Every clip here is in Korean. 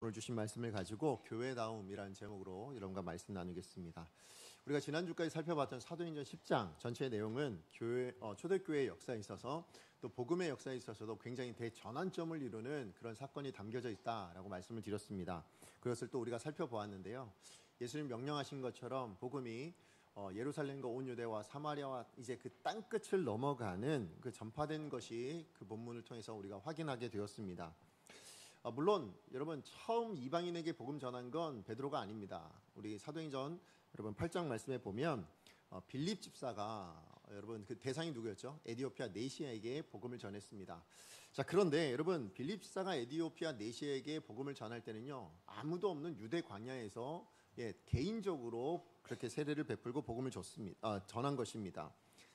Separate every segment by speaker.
Speaker 1: 오늘 주신 말씀을 가지고 교회다움이라는 제목으로 여러분과 말씀 나누겠습니다. 우리가 지난주까지 살펴봤던 사도행전 10장 전체의 내용은 초대교회의 역사에 있어서 또 복음의 역사에 있어서도 굉장히 대전환점을 이루는 그런 사건이 담겨져 있다라고 말씀을 드렸습니다. 그것을 또 우리가 살펴보았는데요. 예수님 명령하신 것처럼 복음이 예루살렘과 온 유대와 사마리아와 이제 그 땅끝을 넘어가는 그 전파된 것이 그 본문을 통해서 우리가 확인하게 되었습니다. 물론 여러분 처음 이방인에게 복음 전한 건 베드로가 아닙니다. 우리 사도행전 여러분 8장 말씀에 보면 빌립 집사가 여러분 그 대상이 누구였죠? 에디오피아 네시아에게 복음을 전했습니다. 자, 그런데 여러분 빌립 집사가 에디오피아 네시아에게 복음을 전할 때는요, 아무도 없는 유대 광야에서 개인적으로 그렇게 세례를 베풀고 복음을 전한 것입니다.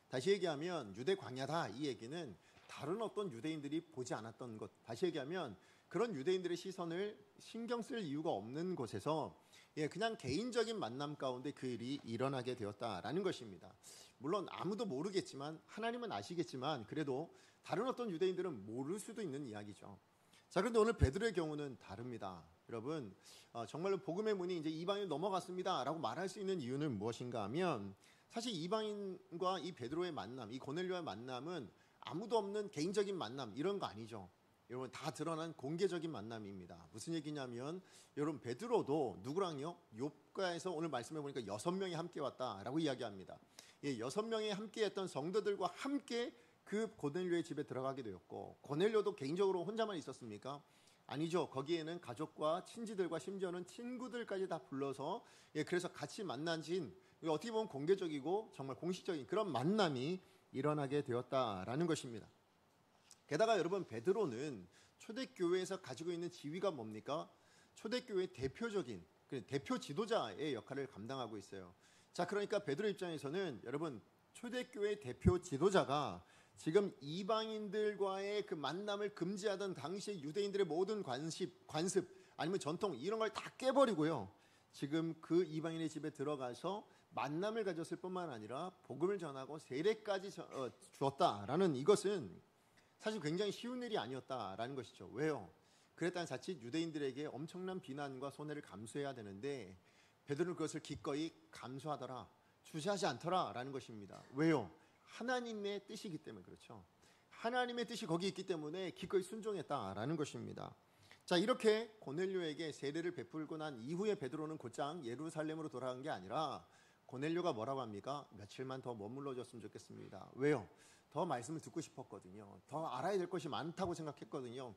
Speaker 1: 다시 얘기하면 유대 광야다, 이 얘기는 다른 어떤 유대인들이 보지 않았던 것, 다시 얘기하면 그런 유대인들의 시선을 신경 쓸 이유가 없는 곳에서 그냥 개인적인 만남 가운데 그 일이 일어나게 되었다라는 것입니다. 물론 아무도 모르겠지만, 하나님은 아시겠지만, 그래도 다른 어떤 유대인들은 모를 수도 있는 이야기죠. 자, 그런데 오늘 베드로의 경우는 다릅니다. 여러분, 정말로 복음의 문이 이제 이방인 넘어갔습니다 라고 말할 수 있는 이유는 무엇인가 하면, 사실 이방인과 이 베드로의 만남, 이 고넬료의 만남은 아무도 없는 개인적인 만남, 이런 거 아니죠. 여러분, 다 드러난 공개적인 만남입니다. 무슨 얘기냐면, 여러분 베드로도 누구랑요? 욥가에서 오늘 말씀해 보니까 6명이 함께 왔다라고 이야기합니다. 6명이 함께 했던 성도들과 함께 그 고넬료의 집에 들어가게 되었고, 고넬료도 개인적으로 혼자만 있었습니까? 아니죠. 거기에는 가족과 친지들과 심지어는 친구들까지 다 불러서 그래서 같이 만나진, 어떻게 보면 공개적이고 정말 공식적인 그런 만남이 일어나게 되었다라는 것입니다. 게다가 여러분 베드로는 초대교회에서 가지고 있는 지위가 뭡니까? 초대교회의 대표적인 대표 지도자의 역할을 감당하고 있어요. 자, 그러니까 베드로 입장에서는 여러분 초대교회의 대표 지도자가 지금 이방인들과의 그 만남을 금지하던 당시의 유대인들의 모든 관습 아니면 전통 이런 걸 다 깨버리고요, 지금 그 이방인의 집에 들어가서 만남을 가졌을 뿐만 아니라 복음을 전하고 세례까지 주었다라는 이것은 사실 굉장히 쉬운 일이 아니었다라는 것이죠. 왜요? 그랬다는 자칫 유대인들에게 엄청난 비난과 손해를 감수해야 되는데 베드로는 그것을 기꺼이 감수하더라, 주시하지 않더라라는 것입니다. 왜요? 하나님의 뜻이기 때문에 그렇죠. 하나님의 뜻이 거기 있기 때문에 기꺼이 순종했다라는 것입니다. 자, 이렇게 고넬료에게 세례를 베풀고 난 이후에 베드로는 곧장 예루살렘으로 돌아간 게 아니라, 고넬료가 뭐라고 합니까? 며칠만 더 머물러 줬으면 좋겠습니다. 왜요? 더 말씀을 듣고 싶었거든요. 더 알아야 될 것이 많다고 생각했거든요.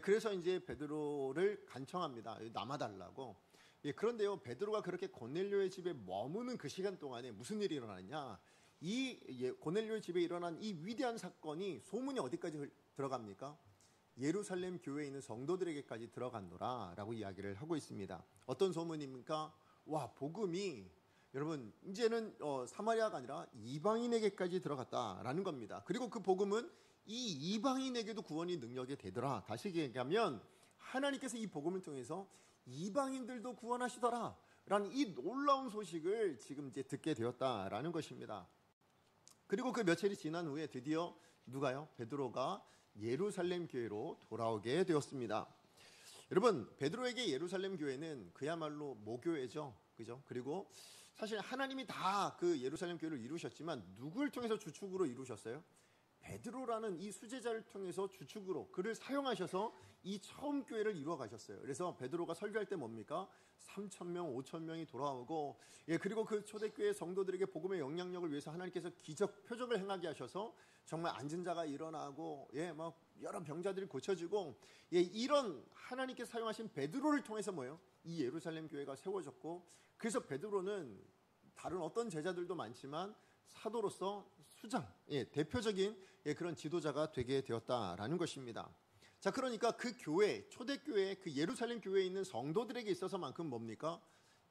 Speaker 1: 그래서 이제 베드로를 간청합니다. 남아달라고. 그런데요, 베드로가 그렇게 고넬료의 집에 머무는 그 시간 동안에 무슨 일이 일어나느냐? 이 고넬료의 집에 일어난 이 위대한 사건이 소문이 어디까지 들어갑니까? 예루살렘 교회에 있는 성도들에게까지 들어간노라 라고 이야기를 하고 있습니다. 어떤 소문입니까? 와, 복음이 여러분 이제는 사마리아가 아니라 이방인에게까지 들어갔다라는 겁니다. 그리고 그 복음은 이 이방인에게도 구원이 능력이 되더라. 다시 얘기하면 하나님께서 이 복음을 통해서 이방인들도 구원하시더라 라는 이 놀라운 소식을 지금 이제 듣게 되었다라는 것입니다. 그리고 그 며칠이 지난 후에 드디어 누가요? 베드로가 예루살렘 교회로 돌아오게 되었습니다. 여러분, 베드로에게 예루살렘 교회는 그야말로 모교회죠. 그죠? 그리고 사실 하나님이 다 그 예루살렘 교회를 이루셨지만 누굴 통해서 주축으로 이루셨어요? 베드로라는 이 수제자를 통해서 주축으로 그를 사용하셔서 이 처음 교회를 이루어 가셨어요. 그래서 베드로가 설교할 때 뭡니까? 3,000명, 5,000명이 돌아오고, 그리고 그 초대교회 성도들에게 복음의 영향력을 위해서 하나님께서 기적, 표적을 행하게 하셔서 정말 앉은 자가 일어나고, 막 여러 병자들이 고쳐지고, 이런 하나님께서 사용하신 베드로를 통해서 뭐예요? 이 예루살렘 교회가 세워졌고, 그래서 베드로는 다른 어떤 제자들도 많지만 사도로서 수장, 대표적인 그런 지도자가 되게 되었다라는 것입니다. 자, 그러니까 그 교회, 초대교회, 그 예루살렘 교회에 있는 성도들에게 있어서만큼 뭡니까?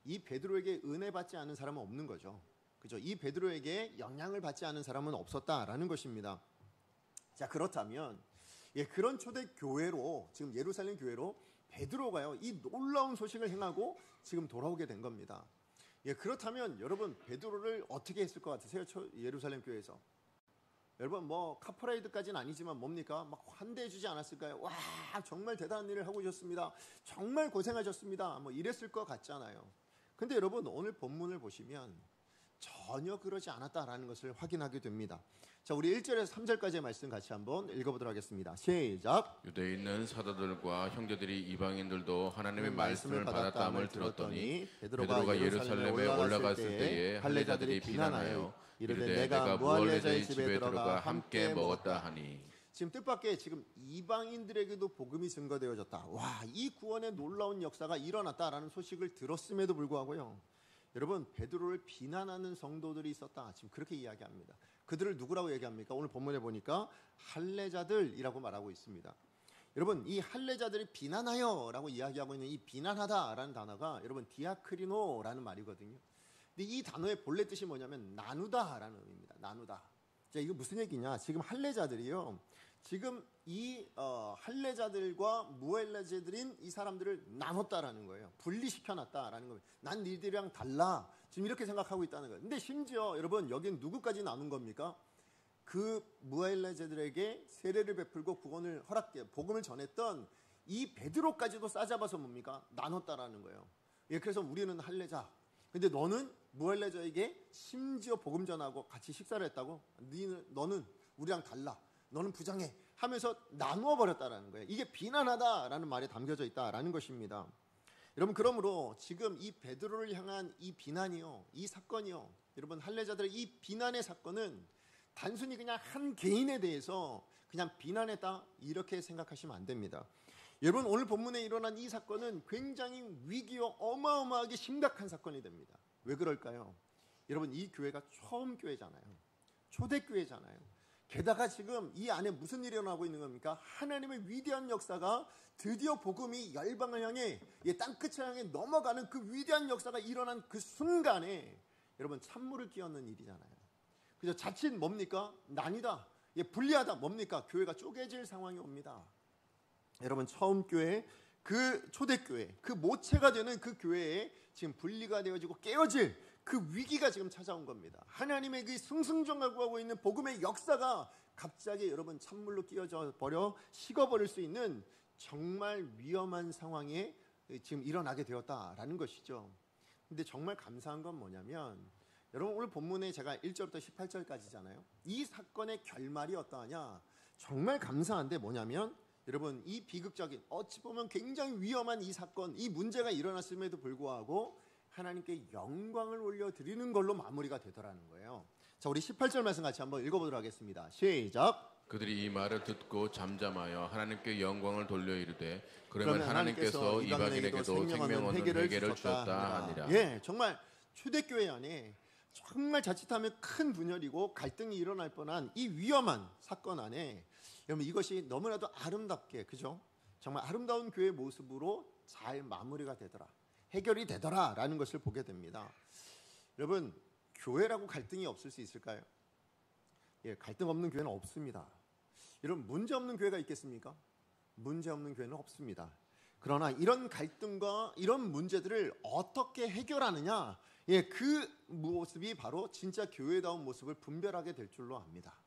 Speaker 1: 이 베드로에게 은혜 받지 않은 사람은 없는 거죠. 그죠? 이 베드로에게 영향을 받지 않은 사람은 없었다라는 것입니다. 자, 그렇다면 그런 초대교회로, 지금 예루살렘 교회로 베드로가요, 이 놀라운 소식을 행하고 지금 돌아오게 된 겁니다. 그렇다면 여러분 베드로를 어떻게 했을 것 같으세요? 예루살렘 교회에서 여러분 뭐 카퍼레이드까지는 아니지만 뭡니까? 막 환대해 주지 않았을까요? 와 정말 대단한 일을 하고 오셨습니다. 정말 고생하셨습니다. 뭐 이랬을 것 같잖아요. 근데 여러분 오늘 본문을 보시면 전혀 그러지 않았다라는 것을 확인하게 됩니다. 자, 우리 1절에서 3절까지의 말씀 같이 한번 읽어보도록 하겠습니다. 시작.
Speaker 2: 유대에 있는 사도들과 형제들이 이방인들도 하나님의 말씀을 받았다함을 들었더니 베드로가 예루살렘에 올라갔을 때에 할례자들이 비난하여 이르되 내가 무할례자의 집에 들어가 함께 먹었다 하니.
Speaker 1: 지금 뜻밖의 지금 이방인들에게도 복음이 증거되어졌다. 와, 이 구원의 놀라운 역사가 일어났다라는 소식을 들었음에도 불구하고요. 여러분 베드로를 비난하는 성도들이 있었다. 지금 그렇게 이야기합니다. 그들을 누구라고 얘기합니까? 오늘 본문에 보니까 할례자들이라고 말하고 있습니다. 여러분 이 할례자들이 비난하여라고 이야기하고 있는 이 비난하다라는 단어가 여러분 디아크리노라는 말이거든요. 근데 이 단어의 본래 뜻이 뭐냐면 나누다라는 의미입니다. 나누다. 자, 이거 무슨 얘기냐? 지금 할례자들이요. 지금 이 할례자들과 무할례자들인 이 사람들을 나눴다라는 거예요. 분리시켜놨다라는 거예요. 난 니들이랑 달라. 지금 이렇게 생각하고 있다는 거예요. 근데 심지어 여러분 여긴 누구까지 나눈 겁니까? 그 무할례자들에게 세례를 베풀고 구원을 허락해 복음을 전했던 이 베드로까지도 싸잡아서 뭡니까? 나눴다라는 거예요. 예, 그래서 우리는 할례자. 근데 너는 무할례자에게 심지어 복음 전하고 같이 식사를 했다고? 너는 우리랑 달라. 너는 부정해 하면서 나누어 버렸다라는 거예요. 이게 비난하다라는 말에 담겨져 있다라는 것입니다. 여러분 그러므로 지금 이 베드로를 향한 이 비난이요, 이 사건이요, 여러분 할례자들의 이 비난의 사건은 단순히 그냥 한 개인에 대해서 그냥 비난했다 이렇게 생각하시면 안 됩니다. 여러분 오늘 본문에 일어난 이 사건은 굉장히 위기요 어마어마하게 심각한 사건이 됩니다. 왜 그럴까요? 여러분 이 교회가 처음 교회잖아요. 초대교회잖아요. 게다가 지금 이 안에 무슨 일이 일어나고 있는 겁니까? 하나님의 위대한 역사가 드디어 복음이 열방을 향해 땅끝을 향해 넘어가는 그 위대한 역사가 일어난 그 순간에 여러분 찬물을 끼얹는 일이잖아요. 그래서 자칫 뭡니까? 난이다. 불리하다. 뭡니까? 교회가 쪼개질 상황이 옵니다. 여러분 처음 교회, 그 초대교회, 그 모체가 되는 그 교회에 지금 분리가 되어지고 깨어질 그 위기가 지금 찾아온 겁니다. 하나님의 그 승승장구하고 있는 복음의 역사가 갑자기 여러분 찬물로 끼어져 버려 식어버릴 수 있는 정말 위험한 상황에 지금 일어나게 되었다라는 것이죠. 근데 정말 감사한 건 뭐냐면 여러분 오늘 본문에 제가 1절부터 18절까지잖아요. 이 사건의 결말이 어떠하냐? 정말 감사한데 뭐냐면 여러분 이 비극적인 어찌 보면 굉장히 위험한 이 사건, 이 문제가 일어났음에도 불구하고 하나님께 영광을 올려드리는 걸로 마무리가 되더라는 거예요. 자, 우리 18절 말씀 같이 한번 읽어보도록 하겠습니다. 시작.
Speaker 2: 그들이 이 말을 듣고 잠잠하여 하나님께 영광을 돌려 이르되 그러면 하나님께서 이방인에게도 생명 얻는 회개를 주셨다 하니라.
Speaker 1: 예, 정말 초대교회 안에 정말 자칫하면 큰 분열이고 갈등이 일어날 뻔한 이 위험한 사건 안에 여러분 이것이 너무나도 아름답게 그죠? 정말 아름다운 교회의 모습으로 잘 마무리가 되더라. 해결이 되더라라는 것을 보게 됩니다. 여러분 교회라고 갈등이 없을 수 있을까요? 예, 갈등 없는 교회는 없습니다. 여러분 문제 없는 교회가 있겠습니까? 문제 없는 교회는 없습니다. 그러나 이런 갈등과 이런 문제들을 어떻게 해결하느냐, 예, 그 모습이 바로 진짜 교회다운 모습을 분별하게 될 줄로 압니다.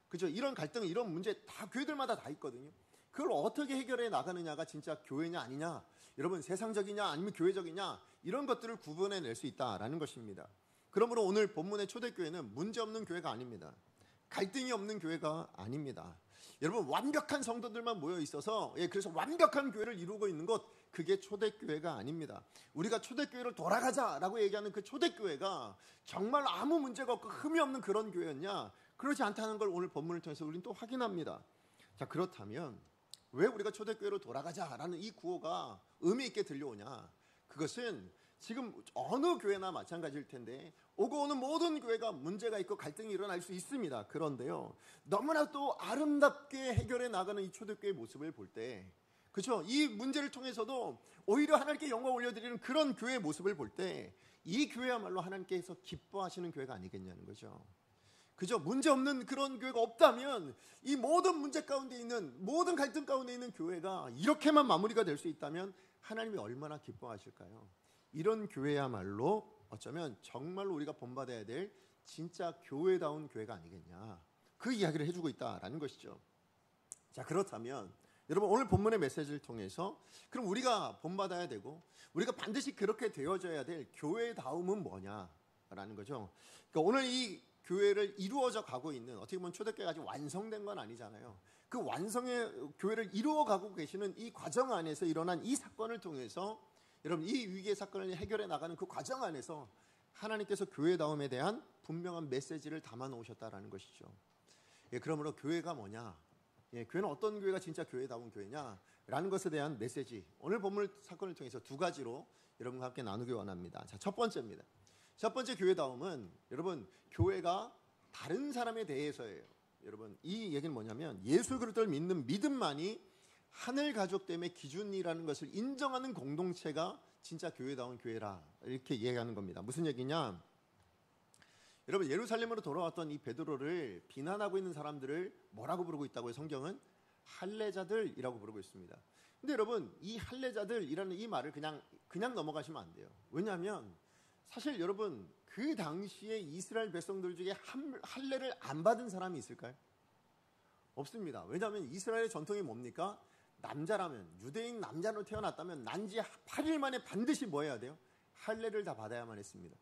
Speaker 1: 그죠? 이런 갈등, 이런 문제 다 교회들마다 다 있거든요. 그걸 어떻게 해결해 나가느냐가 진짜 교회냐 아니냐, 여러분 세상적이냐 아니면 교회적이냐 이런 것들을 구분해낼 수 있다라는 것입니다. 그러므로 오늘 본문의 초대교회는 문제없는 교회가 아닙니다. 갈등이 없는 교회가 아닙니다. 여러분 완벽한 성도들만 모여 있어서 그래서 완벽한 교회를 이루고 있는 것, 그게 초대교회가 아닙니다. 우리가 초대교회로 돌아가자라고 얘기하는 그 초대교회가 정말 아무 문제가 없고 흠이 없는 그런 교회였냐? 그렇지 않다는 걸 오늘 본문을 통해서 우리는 또 확인합니다. 자, 그렇다면 왜 우리가 초대교회로 돌아가자라는 이 구호가 의미 있게 들려오냐? 그것은 지금 어느 교회나 마찬가지일 텐데 오고 오는 모든 교회가 문제가 있고 갈등이 일어날 수 있습니다. 그런데요, 너무나 또 아름답게 해결해 나가는 이 초대교회의 모습을 볼 때, 그렇죠? 이 문제를 통해서도 오히려 하나님께 영광 올려드리는 그런 교회의 모습을 볼 때 이 교회야말로 하나님께서 기뻐하시는 교회가 아니겠냐는 거죠. 그죠? 문제 없는 그런 교회가 없다면 이 모든 문제 가운데 있는, 모든 갈등 가운데 있는 교회가 이렇게만 마무리가 될 수 있다면 하나님이 얼마나 기뻐하실까요? 이런 교회야말로 어쩌면 정말로 우리가 본받아야 될 진짜 교회다운 교회가 아니겠냐. 그 이야기를 해주고 있다라는 것이죠. 자, 그렇다면 여러분 오늘 본문의 메시지를 통해서 그럼 우리가 본받아야 되고 우리가 반드시 그렇게 되어져야 될 교회다움은 뭐냐라는 거죠. 그러니까 오늘 이 교회를 이루어져 가고 있는, 어떻게 보면 초대교회가 아직 완성된 건 아니잖아요. 그 완성의 교회를 이루어 가고 계시는 이 과정 안에서 일어난 이 사건을 통해서 여러분 이 위기의 사건을 해결해 나가는 그 과정 안에서 하나님께서 교회다움에 대한 분명한 메시지를 담아 놓으셨다라는 것이죠. 예, 그러므로 교회가 뭐냐? 예, 교회는 어떤 교회가 진짜 교회다운 교회냐라는 것에 대한 메시지, 오늘 본문 사건을 통해서 두 가지로 여러분과 함께 나누기 원합니다. 자, 첫 번째입니다. 첫 번째 교회다움은 여러분 교회가 다른 사람에 대해서예요. 여러분 이 얘기는 뭐냐면 예수 그리스도를 믿는 믿음만이 하늘 가족됨의 기준이라는 것을 인정하는 공동체가 진짜 교회다운 교회라, 이렇게 이야기하는 겁니다. 무슨 얘기냐? 여러분 예루살렘으로 돌아왔던 이 베드로를 비난하고 있는 사람들을 뭐라고 부르고 있다고요? 성경은 할례자들이라고 부르고 있습니다. 근데 여러분 이 할례자들이라는 이 말을 그냥 넘어가시면 안 돼요. 왜냐하면 사실 여러분 그 당시에 이스라엘 백성들 중에 할례를 안 받은 사람이 있을까요? 없습니다. 왜냐하면 이스라엘의 전통이 뭡니까? 남자라면, 유대인 남자로 태어났다면 난지 8일 만에 반드시 뭐 해야 돼요? 할례를 다 받아야만 했습니다.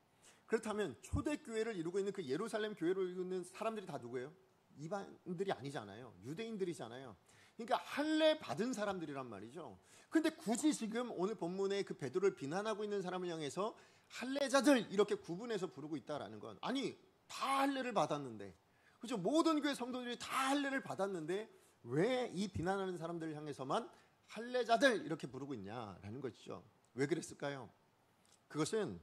Speaker 1: 그렇다면 초대교회를 이루고 있는 그 예루살렘 교회를 이루고 있는 사람들이 다 누구예요? 이방인들이 아니잖아요. 유대인들이잖아요. 그러니까 할례 받은 사람들이란 말이죠. 근데 굳이 지금 오늘 본문에 그 베드로를 비난하고 있는 사람을 향해서 할례자들 이렇게 구분해서 부르고 있다라는 건, 아니 다 할례를 받았는데, 그죠? 모든 교회 성도들이 다 할례를 받았는데 왜 이 비난하는 사람들을 향해서만 할례자들 이렇게 부르고 있냐라는 것이죠. 왜 그랬을까요? 그것은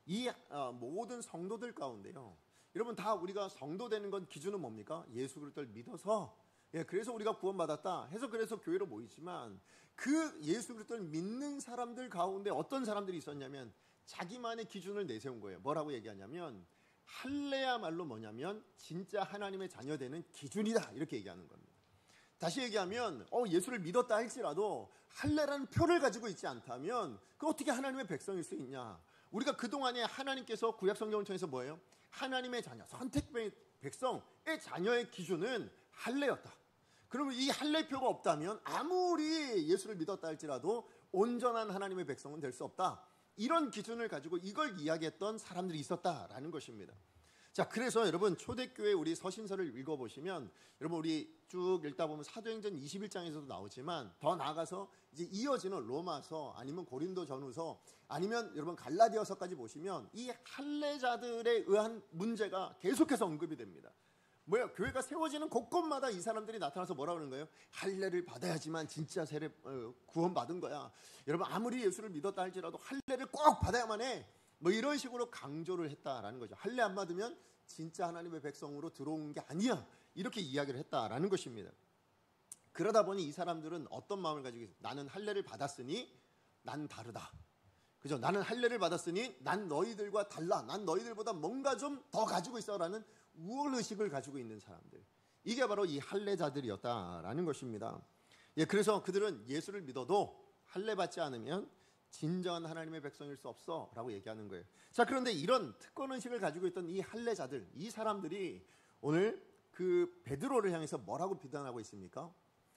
Speaker 1: 이 모든 성도들 가운데요, 여러분 다 우리가 성도 되는 건 기준은 뭡니까? 예수 그리스도를 믿어서, 예, 그래서 우리가 구원받았다 해서 그래서 교회로 모이지만 그 예수 그리스도를 믿는 사람들 가운데 어떤 사람들이 있었냐면 자기만의 기준을 내세운 거예요. 뭐라고 얘기하냐면 할례야말로 뭐냐면 진짜 하나님의 자녀 되는 기준이다, 이렇게 얘기하는 겁니다. 다시 얘기하면 예수를 믿었다 할지라도 할례라는 표를 가지고 있지 않다면 그 어떻게 하나님의 백성일 수 있냐? 우리가 그동안에 하나님께서 구약 성경을 통해서 뭐예요? 하나님의 자녀, 선택된 백성의 자녀의 기준은 할례였다. 그러면 이 할례표가 없다면 아무리 예수를 믿었다 할지라도 온전한 하나님의 백성은 될 수 없다. 이런 기준을 가지고 이걸 이야기했던 사람들이 있었다라는 것입니다. 자, 그래서 여러분 초대교회 우리 서신서를 읽어보시면 여러분 우리 쭉 읽다 보면 사도행전 21장에서도 나오지만 더 나아가서 이제 이어지는 로마서 아니면 고린도 전후서 아니면 여러분 갈라디아서까지 보시면 이 할례자들에 의한 문제가 계속해서 언급이 됩니다. 뭐야? 교회가 세워지는 곳곳마다 이 사람들이 나타나서 뭐라 그러는 거예요? 할례를 받아야지만 진짜 구원받은 거야. 여러분 아무리 예수를 믿었다 할지라도 할례를 꼭 받아야만 해. 뭐 이런 식으로 강조를 했다라는 거죠. 할례 안 받으면 진짜 하나님의 백성으로 들어온 게 아니야. 이렇게 이야기를 했다라는 것입니다. 그러다 보니 이 사람들은 어떤 마음을 가지고 있어요? 나는 할례를 받았으니 난 다르다. 그죠? 나는 할례를 받았으니 난 너희들과 달라. 난 너희들보다 뭔가 좀 더 가지고 있어라는 우월의식을 가지고 있는 사람들. 이게 바로 이 할례자들이었다라는 것입니다. 예, 그래서 그들은 예수를 믿어도 할례 받지 않으면 진정한 하나님의 백성일 수 없어 라고 얘기하는 거예요. 자, 그런데 이런 특권의식을 가지고 있던 이 할례자들, 이 사람들이 오늘 그 베드로를 향해서 뭐라고 비난하고 있습니까?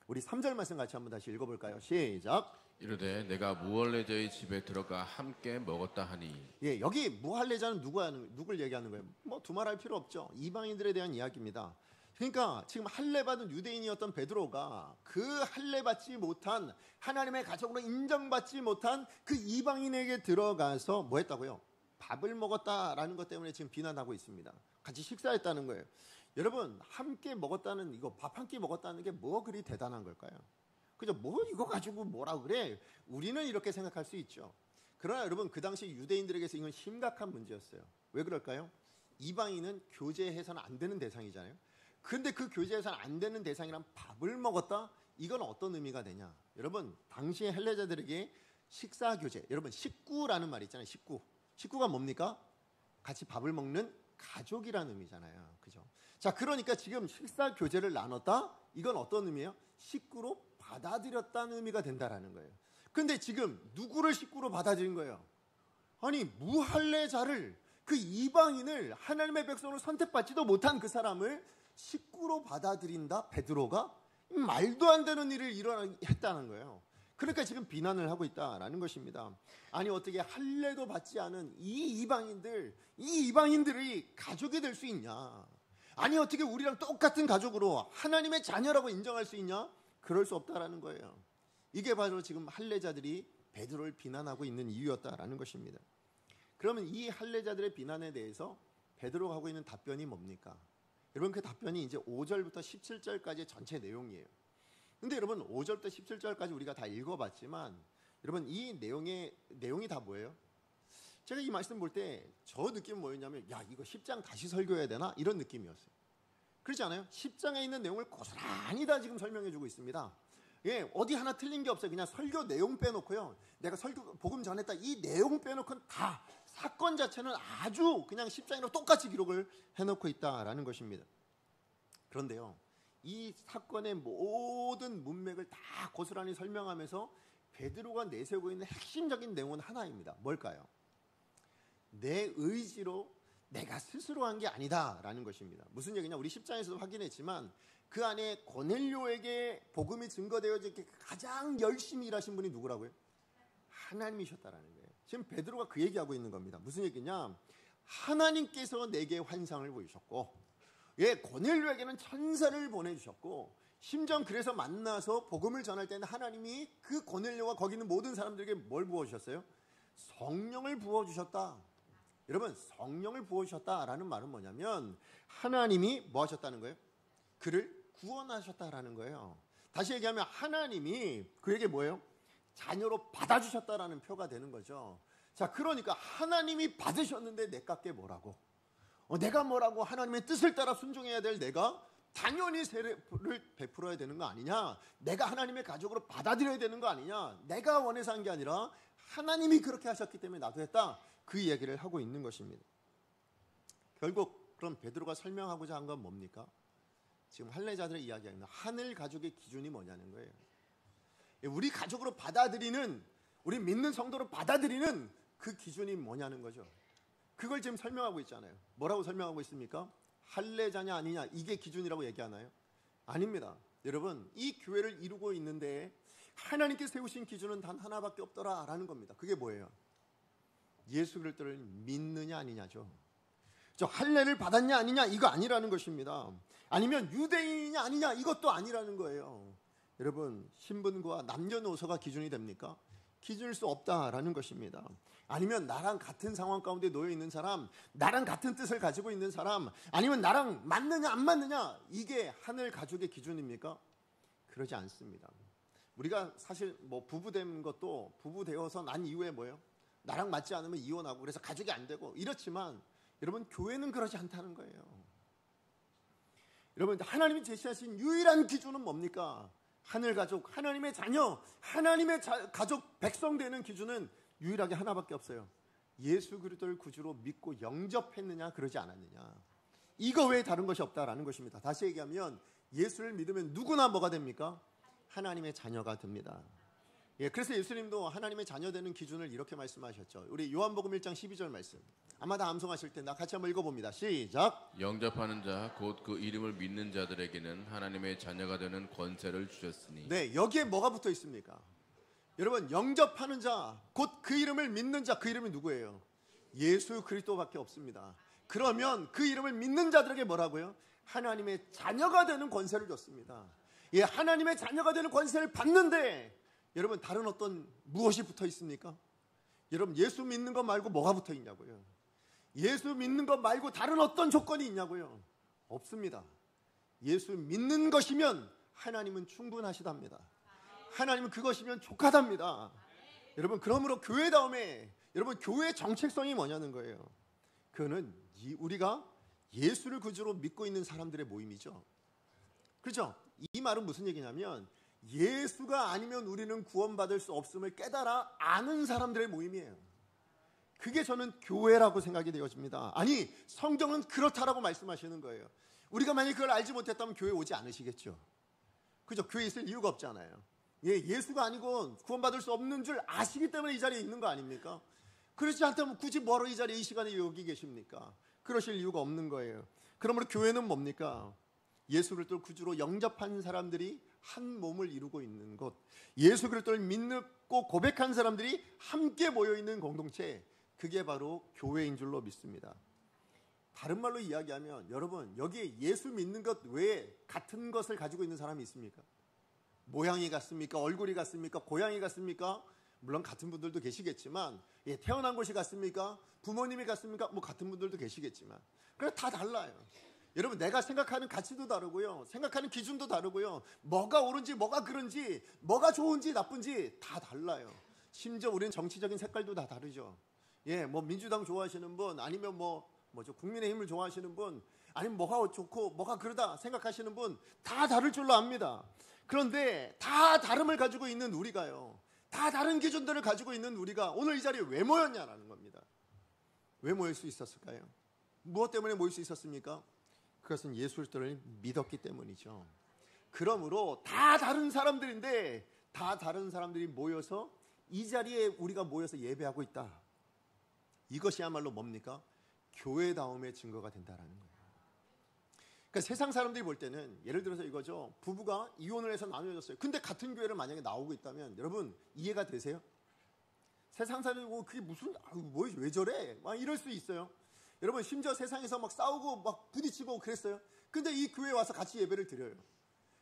Speaker 1: 우리 3절 말씀 같이 한번 다시 읽어볼까요? 시작.
Speaker 2: 이르되 내가 무할례자의 집에 들어가 함께 먹었다 하니. 예,
Speaker 1: 여기 무할례자는 누굴 얘기하는 거예요? 뭐 두말할 필요 없죠. 이방인들에 대한 이야기입니다. 그러니까 지금 할례 받은 유대인이었던 베드로가 그 할례 받지 못한, 하나님의 가족으로 인정받지 못한 그 이방인에게 들어가서 뭐 했다고요? 밥을 먹었다라는 것 때문에 지금 비난하고 있습니다. 같이 식사했다는 거예요. 여러분 함께 먹었다는, 이거 밥 한 끼 먹었다는 게 뭐 그리 대단한 걸까요? 그죠? 뭐 이거 가지고 뭐라 그래? 우리는 이렇게 생각할 수 있죠. 그러나 여러분 그 당시 유대인들에게서 이건 심각한 문제였어요. 왜 그럴까요? 이방인은 교제해서는 안 되는 대상이잖아요. 근데 그 교제해서는 안 되는 대상이란 밥을 먹었다? 이건 어떤 의미가 되냐? 여러분 당시의 헬레자들에게 식사 교제, 여러분 식구라는 말이 있잖아요. 식구가 뭡니까? 같이 밥을 먹는 가족이라는 의미잖아요. 그죠? 자, 그러니까 지금 식사 교제를 나눴다? 이건 어떤 의미예요? 식구로 받아들였다는 의미가 된다라는 거예요. 근데 지금 누구를 식구로 받아들인 거예요? 아니 무할례자를, 그 이방인을, 하나님의 백성으로 선택받지도 못한 그 사람을 식구로 받아들인다? 베드로가? 말도 안 되는 일을 했다는 거예요. 그러니까 지금 비난을 하고 있다라는 것입니다. 아니 어떻게 할례도 받지 않은 이 이방인들이 가족이 될 수 있냐? 아니 어떻게 우리랑 똑같은 가족으로 하나님의 자녀라고 인정할 수 있냐? 그럴 수 없다라는 거예요. 이게 바로 지금 할례자들이 베드로를 비난하고 있는 이유였다라는 것입니다. 그러면 이 할례자들의 비난에 대해서 베드로가 하고 있는 답변이 뭡니까? 여러분 그 답변이 이제 5절부터 17절까지의 전체 내용이에요. 근데 여러분 5절부터 17절까지 우리가 다 읽어봤지만 여러분 이 내용이 다 뭐예요? 제가 이 말씀 볼 때 저 느낌은 뭐였냐면 야 이거 10장 다시 설교해야 되나? 이런 느낌이었어요. 그렇지 않아요? 10장에 있는 내용을 고스란히 다 지금 설명해주고 있습니다. 예, 어디 하나 틀린 게 없어요. 그냥 설교 내용 빼놓고요. 내가 복음 전했다 이 내용 빼놓고는 다 사건 자체는 아주 그냥 10장이랑 똑같이 기록을 해놓고 있다라는 것입니다. 그런데요, 이 사건의 모든 문맥을 다 고스란히 설명하면서 베드로가 내세우고 있는 핵심적인 내용은 하나입니다. 뭘까요? 내 의지로 내가 스스로 한 게 아니다라는 것입니다. 무슨 얘기냐? 우리 10장에서도 확인했지만 그 안에 고넬료에게 복음이 증거되어질 때 가장 열심히 일하신 분이 누구라고요? 하나님이셨다라는 거예요. 지금 베드로가 그 얘기하고 있는 겁니다. 무슨 얘기냐? 하나님께서 내게 환상을 보이셨고, 예, 고넬료에게는 천사를 보내주셨고, 심지어 그래서 만나서 복음을 전할 때는 하나님이 그 고넬료와 거기 있는 모든 사람들에게 뭘 부어주셨어요? 성령을 부어주셨다. 여러분, 성령을 부어주셨다라는 말은 뭐냐면 하나님이 뭐 하셨다는 거예요? 그를 구원하셨다라는 거예요. 다시 얘기하면 하나님이 그에게 뭐예요? 자녀로 받아주셨다라는 표가 되는 거죠. 자, 그러니까 하나님이 받으셨는데 내 깎게 뭐라고? 내가 뭐라고 하나님의 뜻을 따라 순종해야 될 내가 당연히 세례를 베풀어야 되는 거 아니냐? 내가 하나님의 가족으로 받아들여야 되는 거 아니냐? 내가 원해서 한 게 아니라 하나님이 그렇게 하셨기 때문에 나도 했다. 그 얘기를 하고 있는 것입니다. 결국 그럼 베드로가 설명하고자 한 건 뭡니까? 지금 할례자들의 이야기하는 하늘 가족의 기준이 뭐냐는 거예요. 우리 가족으로 받아들이는, 우리 믿는 성도로 받아들이는 그 기준이 뭐냐는 거죠. 그걸 지금 설명하고 있잖아요. 뭐라고 설명하고 있습니까? 할례자냐 아니냐 이게 기준이라고 얘기하나요? 아닙니다. 여러분, 이 교회를 이루고 있는데 하나님께 세우신 기준은 단 하나밖에 없더라라는 겁니다. 그게 뭐예요? 예수 그리스도를 믿느냐 아니냐죠. 저 할례를 받았냐 아니냐 이거 아니라는 것입니다. 아니면 유대인이냐 아니냐 이것도 아니라는 거예요. 여러분, 신분과 남녀노소가 기준이 됩니까? 기준일 수 없다라는 것입니다. 아니면 나랑 같은 상황 가운데 놓여 있는 사람, 나랑 같은 뜻을 가지고 있는 사람, 아니면 나랑 맞느냐 안 맞느냐 이게 하늘 가족의 기준입니까? 그러지 않습니다. 우리가 사실 뭐 부부된 것도 부부 되어서 난 이후에 뭐예요? 나랑 맞지 않으면 이혼하고 그래서 가족이 안 되고 이렇지만 여러분, 교회는 그러지 않다는 거예요. 여러분, 하나님이 제시하신 유일한 기준은 뭡니까? 하늘 가족, 하나님의 자녀, 하나님의 가족 백성 되는 기준은 유일하게 하나밖에 없어요. 예수 그리스도를 구주로 믿고 영접했느냐 그러지 않았느냐. 이거 외에 다른 것이 없다라는 것입니다. 다시 얘기하면 예수를 믿으면 누구나 뭐가 됩니까? 하나님의 자녀가 됩니다. 예, 그래서 예수님도 하나님의 자녀 되는 기준을 이렇게 말씀하셨죠. 우리 요한복음 1장 12절 말씀. 아마 다 암송하실 텐데 같이 한번 읽어봅니다. 시작.
Speaker 2: 영접하는 자 곧 그 이름을 믿는 자들에게는 하나님의 자녀가 되는 권세를 주셨으니.
Speaker 1: 네, 여기에 뭐가 붙어 있습니까? 여러분, 영접하는 자 곧 그 이름을 믿는 자, 그 이름이 누구예요? 예수 그리스도밖에 없습니다. 그러면 그 이름을 믿는 자들에게 뭐라고요? 하나님의 자녀가 되는 권세를 줬습니다. 예, 하나님의 자녀가 되는 권세를 받는데 여러분, 다른 어떤 무엇이 붙어 있습니까? 여러분, 예수 믿는 것 말고 뭐가 붙어 있냐고요? 예수 믿는 것 말고 다른 어떤 조건이 있냐고요? 없습니다. 예수 믿는 것이면 하나님은 충분하시답니다. 하나님은 그것이면 족하답니다. 여러분, 그러므로 교회다움에 여러분, 교회의 정체성이 뭐냐는 거예요. 그거는 우리가 예수를 구주로 믿고 있는 사람들의 모임이죠. 그렇죠? 이 말은 무슨 얘기냐면 예수가 아니면 우리는 구원받을 수 없음을 깨달아 아는 사람들의 모임이에요. 그게 저는 교회라고 생각이 되어집니다. 아니, 성경은 그렇다라고 말씀하시는 거예요. 우리가 만약 그걸 알지 못했다면 교회 오지 않으시겠죠. 그죠? 교회에 있을 이유가 없잖아요. 예, 예수가 아니고 구원받을 수 없는 줄 아시기 때문에 이 자리에 있는 거 아닙니까? 그렇지 않다면 굳이 뭐로 이 자리에 이 시간에 여기 계십니까? 그러실 이유가 없는 거예요. 그러므로 교회는 뭡니까? 예수 그리스도를 구주로 영접한 사람들이 한 몸을 이루고 있는 곳, 예수 그리스도를 믿고 고백한 사람들이 함께 모여있는 공동체, 그게 바로 교회인 줄로 믿습니다. 다른 말로 이야기하면 여러분, 여기에 예수 믿는 것 외에 같은 것을 가지고 있는 사람이 있습니까? 모양이 같습니까? 얼굴이 같습니까? 고향이 같습니까? 물론 같은 분들도 계시겠지만, 태어난 곳이 같습니까? 부모님이 같습니까? 뭐 같은 분들도 계시겠지만, 그래 다 달라요. 여러분, 내가 생각하는 가치도 다르고요, 생각하는 기준도 다르고요, 뭐가 옳은지 뭐가 그른지, 뭐가 좋은지 나쁜지 다 달라요. 심지어 우리는 정치적인 색깔도 다 다르죠. 뭐 민주당 좋아하시는 분, 아니면 뭐죠, 국민의힘을 좋아하시는 분, 아니면 뭐가 좋고 뭐가 그러다 생각하시는 분 다 다를 줄로 압니다. 그런데 다 다름을 가지고 있는 우리가요, 다 다른 기준들을 가지고 있는 우리가 오늘 이 자리에 왜 모였냐라는 겁니다. 왜 모일 수 있었을까요? 무엇 때문에 모일 수 있었습니까? 그것은 예수 그리스도를 믿었기 때문이죠. 그러므로 다 다른 사람들인데, 다 다른 사람들이 모여서 이 자리에 우리가 모여서 예배하고 있다. 이것이야말로 뭡니까? 교회다움의 증거가 된다라는 거예요. 그러니까 세상 사람들이 볼 때는, 예를 들어서 이거죠, 부부가 이혼을 해서 나누어졌어요. 근데 같은 교회를 만약에 나오고 있다면 여러분 이해가 되세요? 세상 사람들이 보고 그게 무슨, 왜 저래? 막 이럴 수 있어요. 여러분, 심지어 세상에서 막 싸우고 막 부딪히고 그랬어요. 근데 이 교회에 와서 같이 예배를 드려요.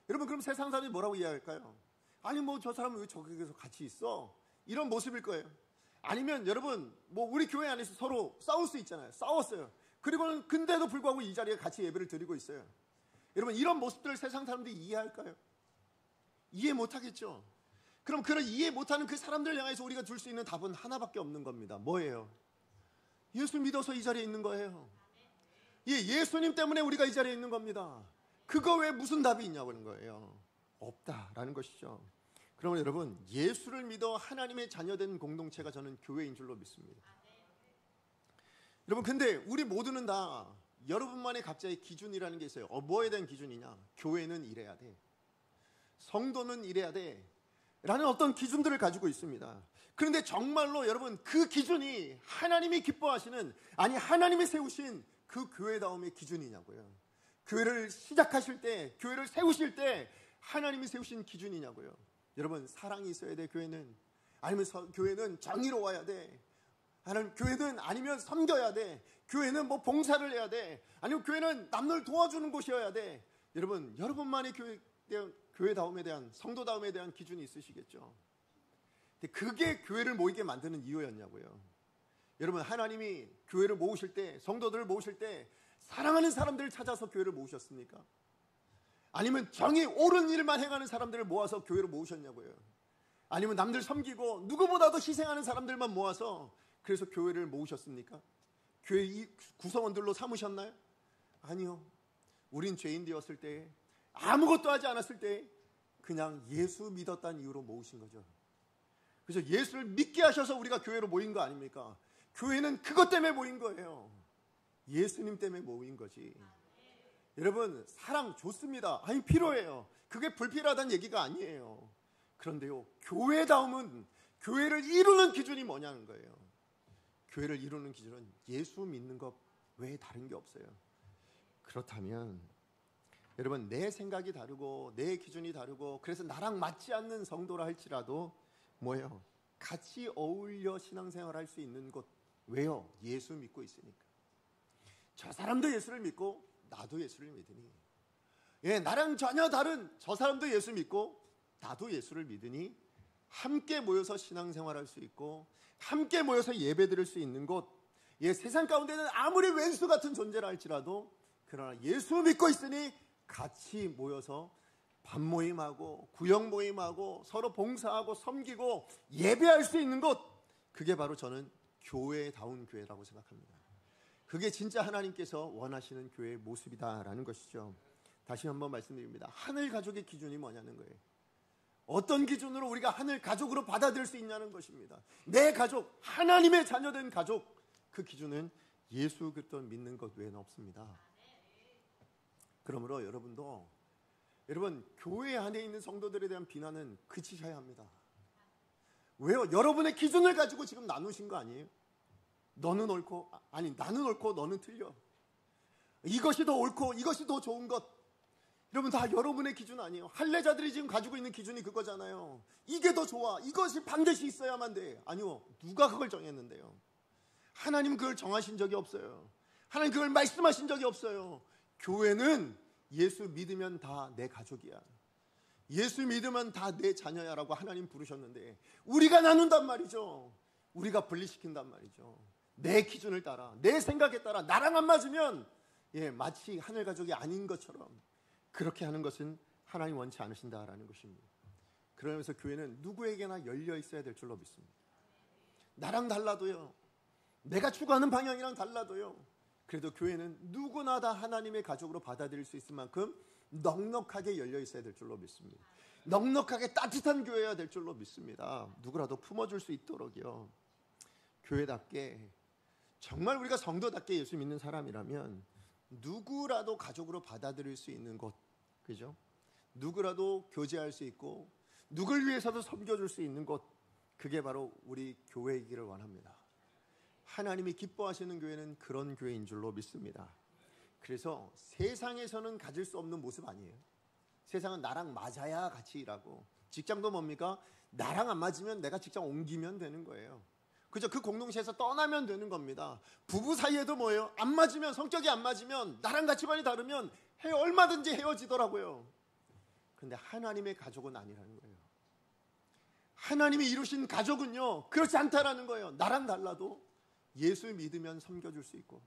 Speaker 1: 여러분, 그럼 세상 사람이 뭐라고 이야기할까요? 아니 뭐 저 사람은 왜 저기서 같이 있어? 이런 모습일 거예요. 아니면 여러분, 뭐 우리 교회 안에서 서로 싸울 수 있잖아요. 싸웠어요. 그리고는 근데도 불구하고 이 자리에 같이 예배를 드리고 있어요. 여러분, 이런 모습들을 세상 사람들이 이해할까요? 이해 못하겠죠. 그럼 그런 이해 못하는 그 사람들을 향해서 우리가 줄 수 있는 답은 하나밖에 없는 겁니다. 뭐예요? 예수 믿어서 이 자리에 있는 거예요. 예수님 때문에 우리가 이 자리에 있는 겁니다. 그거 외에 무슨 답이 있냐고 하는 거예요. 없다라는 것이죠. 그러면 여러분, 예수를 믿어 하나님의 자녀된 공동체가 저는 교회인 줄로 믿습니다. 여러분, 근데 우리 모두는 다 여러분만의 각자의 기준이라는 게 있어요. 뭐에 대한 기준이냐? 교회는 이래야 돼, 성도는 이래야 돼 라는 어떤 기준들을 가지고 있습니다. 그런데 정말로 여러분, 그 기준이 하나님이 기뻐하시는, 아니 하나님이 세우신 그 교회다움의 기준이냐고요. 교회를 시작하실 때, 교회를 세우실 때 하나님이 세우신 기준이냐고요. 여러분, 사랑이 있어야 돼, 교회는. 아니면 교회는 정의로워야 돼. 교회는 아니면 섬겨야 돼. 교회는 뭐 봉사를 해야 돼. 아니면 교회는 남들 도와주는 곳이어야 돼. 여러분, 여러분만의 교회다움에 대한, 성도다움에 대한 기준이 있으시겠죠. 근데 그게 교회를 모이게 만드는 이유였냐고요. 여러분, 하나님이 교회를 모으실 때, 성도들을 모으실 때 사랑하는 사람들을 찾아서 교회를 모으셨습니까? 아니면 정이 옳은 일만 행하는 사람들을 모아서 교회로 모으셨냐고요. 아니면 남들 섬기고 누구보다도 희생하는 사람들만 모아서 그래서 교회를 모으셨습니까? 교회 구성원들로 삼으셨나요? 아니요. 우린 죄인 되었을 때, 아무것도 하지 않았을 때 그냥 예수 믿었다는 이유로 모으신 거죠. 그래서 예수를 믿게 하셔서 우리가 교회로 모인 거 아닙니까? 교회는 그것 때문에 모인 거예요. 예수님 때문에 모인 거지. 여러분, 사랑 좋습니다. 아니, 필요해요. 그게 불필요하다는 얘기가 아니에요. 그런데요, 교회다움은, 교회를 이루는 기준이 뭐냐는 거예요. 교회를 이루는 기준은 예수 믿는 것 외에 다른 게 없어요. 그렇다면 여러분, 내 생각이 다르고 내 기준이 다르고 그래서 나랑 맞지 않는 성도라 할지라도 뭐예요? 같이 어울려 신앙생활 할 수 있는 곳. 왜요? 예수 믿고 있으니까. 저 사람도 예수를 믿고 나도 예수를 믿으니, 나랑 전혀 다른 저 사람도 예수 믿고 나도 예수를 믿으니 함께 모여서 신앙생활 할 수 있고 함께 모여서 예배 드릴 수 있는 곳. 세상 가운데는 아무리 왼수 같은 존재라 할지라도 그러나 예수 믿고 있으니 같이 모여서 밥 모임하고 구역 모임하고 서로 봉사하고 섬기고 예배할 수 있는 곳. 그게 바로 저는 교회다운 교회라고 생각합니다. 그게 진짜 하나님께서 원하시는 교회의 모습이다라는 것이죠. 다시 한번 말씀드립니다. 하늘 가족의 기준이 뭐냐는 거예요. 어떤 기준으로 우리가 하늘 가족으로 받아들일 수 있냐는 것입니다. 내 가족, 하나님의 자녀된 가족, 그 기준은 예수 그리스도 믿는 것 외에는 없습니다. 그러므로 여러분, 교회 안에 있는 성도들에 대한 비난은 그치셔야 합니다. 왜요? 여러분의 기준을 가지고 지금 나누신 거 아니에요? 너는 옳고, 아니 나는 옳고 너는 틀려. 이것이 더 옳고 이것이 더 좋은 것. 여러분, 다 여러분의 기준 아니에요. 할례자들이 지금 가지고 있는 기준이 그거잖아요. 이게 더 좋아. 이것이 반드시 있어야만 돼. 아니요. 누가 그걸 정했는데요? 하나님 그걸 정하신 적이 없어요. 하나님 그걸 말씀하신 적이 없어요. 교회는 예수 믿으면 다 내 가족이야. 예수 믿으면 다 내 자녀야라고 하나님 부르셨는데 우리가 나눈단 말이죠. 우리가 분리시킨단 말이죠. 내 기준을 따라, 내 생각에 따라 나랑 안 맞으면 마치 하늘 가족이 아닌 것처럼 그렇게 하는 것은 하나님 원치 않으신다라는 것입니다. 그러면서 교회는 누구에게나 열려 있어야 될 줄로 믿습니다. 나랑 달라도요, 내가 추구하는 방향이랑 달라도요, 그래도 교회는 누구나 다 하나님의 가족으로 받아들일 수 있을 만큼 넉넉하게 열려 있어야 될 줄로 믿습니다. 넉넉하게 따뜻한 교회여야 될 줄로 믿습니다. 누구라도 품어줄 수 있도록요. 교회답게 정말 우리가 성도답게 예수 믿는 사람이라면 누구라도 가족으로 받아들일 수 있는 곳, 그죠? 누구라도 교제할 수 있고 누굴 위해서도 섬겨줄 수 있는 곳, 그게 바로 우리 교회이기를 원합니다. 하나님이 기뻐하시는 교회는 그런 교회인 줄로 믿습니다. 그래서 세상에서는 가질 수 없는 모습 아니에요. 세상은 나랑 맞아야 같이 일하고, 직장도 뭡니까? 나랑 안 맞으면 내가 직장 옮기면 되는 거예요. 그죠? 그 공동체에서 떠나면 되는 겁니다. 부부 사이에도 뭐예요? 안 맞으면, 성격이 안 맞으면, 나랑 가치관이 다르면 얼마든지 헤어지더라고요. 그런데 하나님의 가족은 아니라는 거예요. 하나님이 이루신 가족은요, 그렇지 않다라는 거예요. 나랑 달라도 예수 믿으면 섬겨줄 수 있고,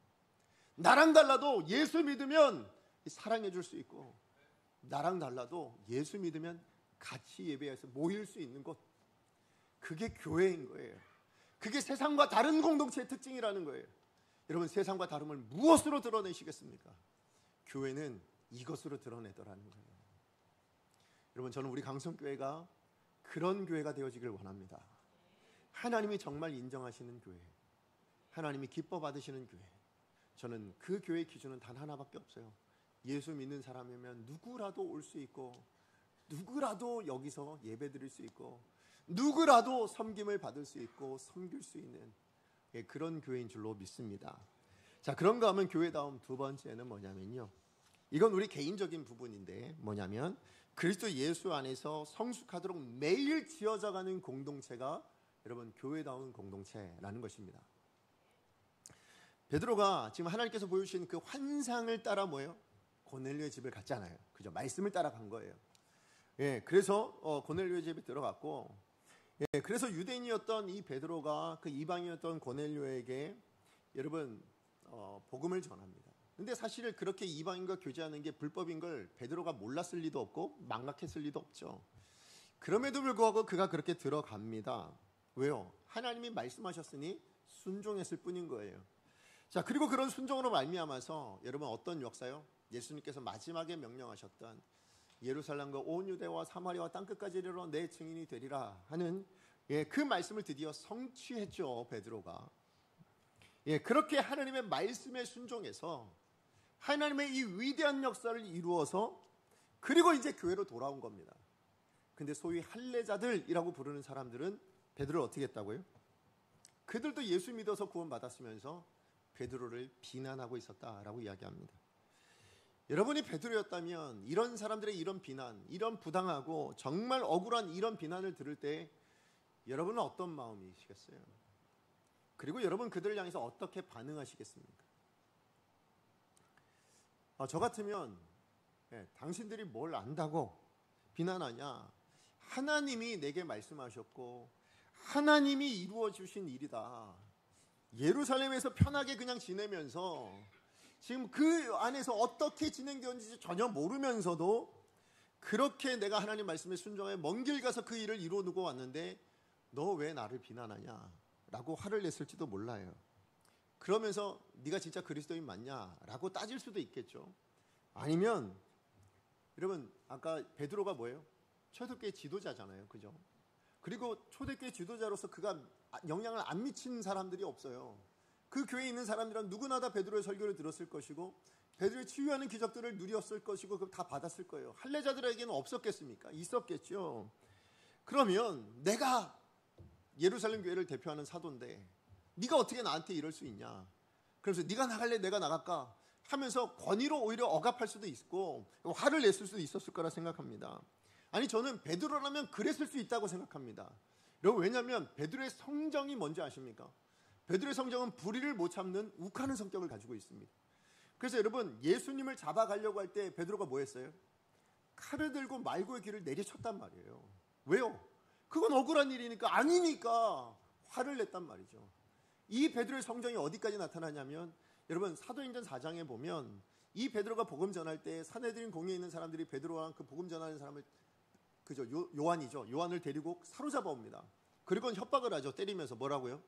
Speaker 1: 나랑 달라도 예수 믿으면 사랑해 줄 수 있고, 나랑 달라도 예수 믿으면 같이 예배해서 모일 수 있는 곳, 그게 교회인 거예요. 그게 세상과 다른 공동체의 특징이라는 거예요. 여러분, 세상과 다름을 무엇으로 드러내시겠습니까? 교회는 이것으로 드러내더라는 거예요. 여러분, 저는 우리 강성교회가 그런 교회가 되어지길 원합니다. 하나님이 정말 인정하시는 교회, 하나님이 기뻐 받으시는 교회. 저는 그 교회의 기준은 단 하나밖에 없어요. 예수 믿는 사람이면 누구라도 올 수 있고, 누구라도 여기서 예배 드릴 수 있고, 누구라도 섬김을 받을 수 있고 섬길 수 있는 그런 교회인 줄로 믿습니다. 자, 그런가 하면 교회다움 두 번째는 뭐냐면요, 이건 우리 개인적인 부분인데 뭐냐면 그리스도 예수 안에서 성숙하도록 매일 지어져가는 공동체가 여러분 교회다운 공동체라는 것입니다. 베드로가 지금 하나님께서 보여주신 그 환상을 따라 뭐예요? 고넬료의 집을 갔잖아요. 그죠? 말씀을 따라간 거예요. 그래서 고넬료의 집에 들어갔고, 그래서 유대인이었던 이 베드로가 그 이방인이었던 고넬료에게 여러분 복음을 전합니다. 근데 사실 그렇게 이방인과 교제하는 게 불법인 걸 베드로가 몰랐을 리도 없고 망각했을 리도 없죠. 그럼에도 불구하고 그가 그렇게 들어갑니다. 왜요? 하나님이 말씀하셨으니 순종했을 뿐인 거예요. 자, 그리고 그런 순종으로 말미암아서 여러분 어떤 역사요? 예수님께서 마지막에 명령하셨던 예루살렘과 온 유대와 사마리아와 땅끝까지 이르러 내 증인이 되리라 하는 그 말씀을 드디어 성취했죠, 베드로가. 그렇게 하나님의 말씀에 순종해서 하나님의 이 위대한 역사를 이루어서 그리고 이제 교회로 돌아온 겁니다. 근데 소위 할례자들이라고 부르는 사람들은 베드로를 어떻게 했다고요? 그들도 예수 믿어서 구원받았으면서 베드로를 비난하고 있었다라고 이야기합니다. 여러분이 베드로였다면 이런 사람들의 이런 비난, 이런 부당하고 정말 억울한 이런 비난을 들을 때 여러분은 어떤 마음이시겠어요? 그리고 여러분 그들을 향해서 어떻게 반응하시겠습니까? 저 같으면 당신들이 뭘 안다고 비난하냐? 하나님이 내게 말씀하셨고 하나님이 이루어 주신 일이다. 예루살렘에서 편하게 그냥 지내면서 지금 그 안에서 어떻게 진행되었는지 전혀 모르면서도 그렇게 내가 하나님 말씀에 순종해 먼 길 가서 그 일을 이루어두고 왔는데 너 왜 나를 비난하냐? 라고 화를 냈을지도 몰라요. 그러면서 네가 진짜 그리스도인 맞냐? 라고 따질 수도 있겠죠. 아니면 여러분 아까 베드로가 뭐예요? 초대교회 지도자잖아요. 그죠? 그리고 초대교회 지도자로서 그가 영향을 안 미친 사람들이 없어요. 그 교회에 있는 사람들은 누구나 다 베드로의 설교를 들었을 것이고 베드로의 치유하는 기적들을 누렸을 것이고 그걸 다 받았을 거예요. 할례자들에게는 없었겠습니까? 있었겠죠. 그러면 내가 예루살렘 교회를 대표하는 사도인데 네가 어떻게 나한테 이럴 수 있냐? 그래서 네가 나갈래? 내가 나갈까? 하면서 권위로 오히려 억압할 수도 있고 화를 냈을 수도 있었을 거라 생각합니다. 아니, 저는 베드로라면 그랬을 수 있다고 생각합니다. 여러분, 왜냐하면 베드로의 성정이 뭔지 아십니까? 베드로의 성정은 불의를 못 참는 욱하는 성격을 가지고 있습니다. 그래서 여러분, 예수님을 잡아가려고 할 때 베드로가 뭐 했어요? 칼을 들고 말고의 길을 내리쳤단 말이에요. 왜요? 그건 억울한 일이니까, 아니니까 화를 냈단 말이죠. 이 베드로의 성정이 어디까지 나타나냐면, 여러분, 사도행전 4장에 보면 이 베드로가 복음 전할 때 산헤드린 공회에 있는 사람들이 베드로와 그 복음 전하는 사람을, 그죠, 요한이죠, 요한을 데리고 사로잡아 옵니다. 그리고 협박을 하죠. 때리면서 뭐라고요?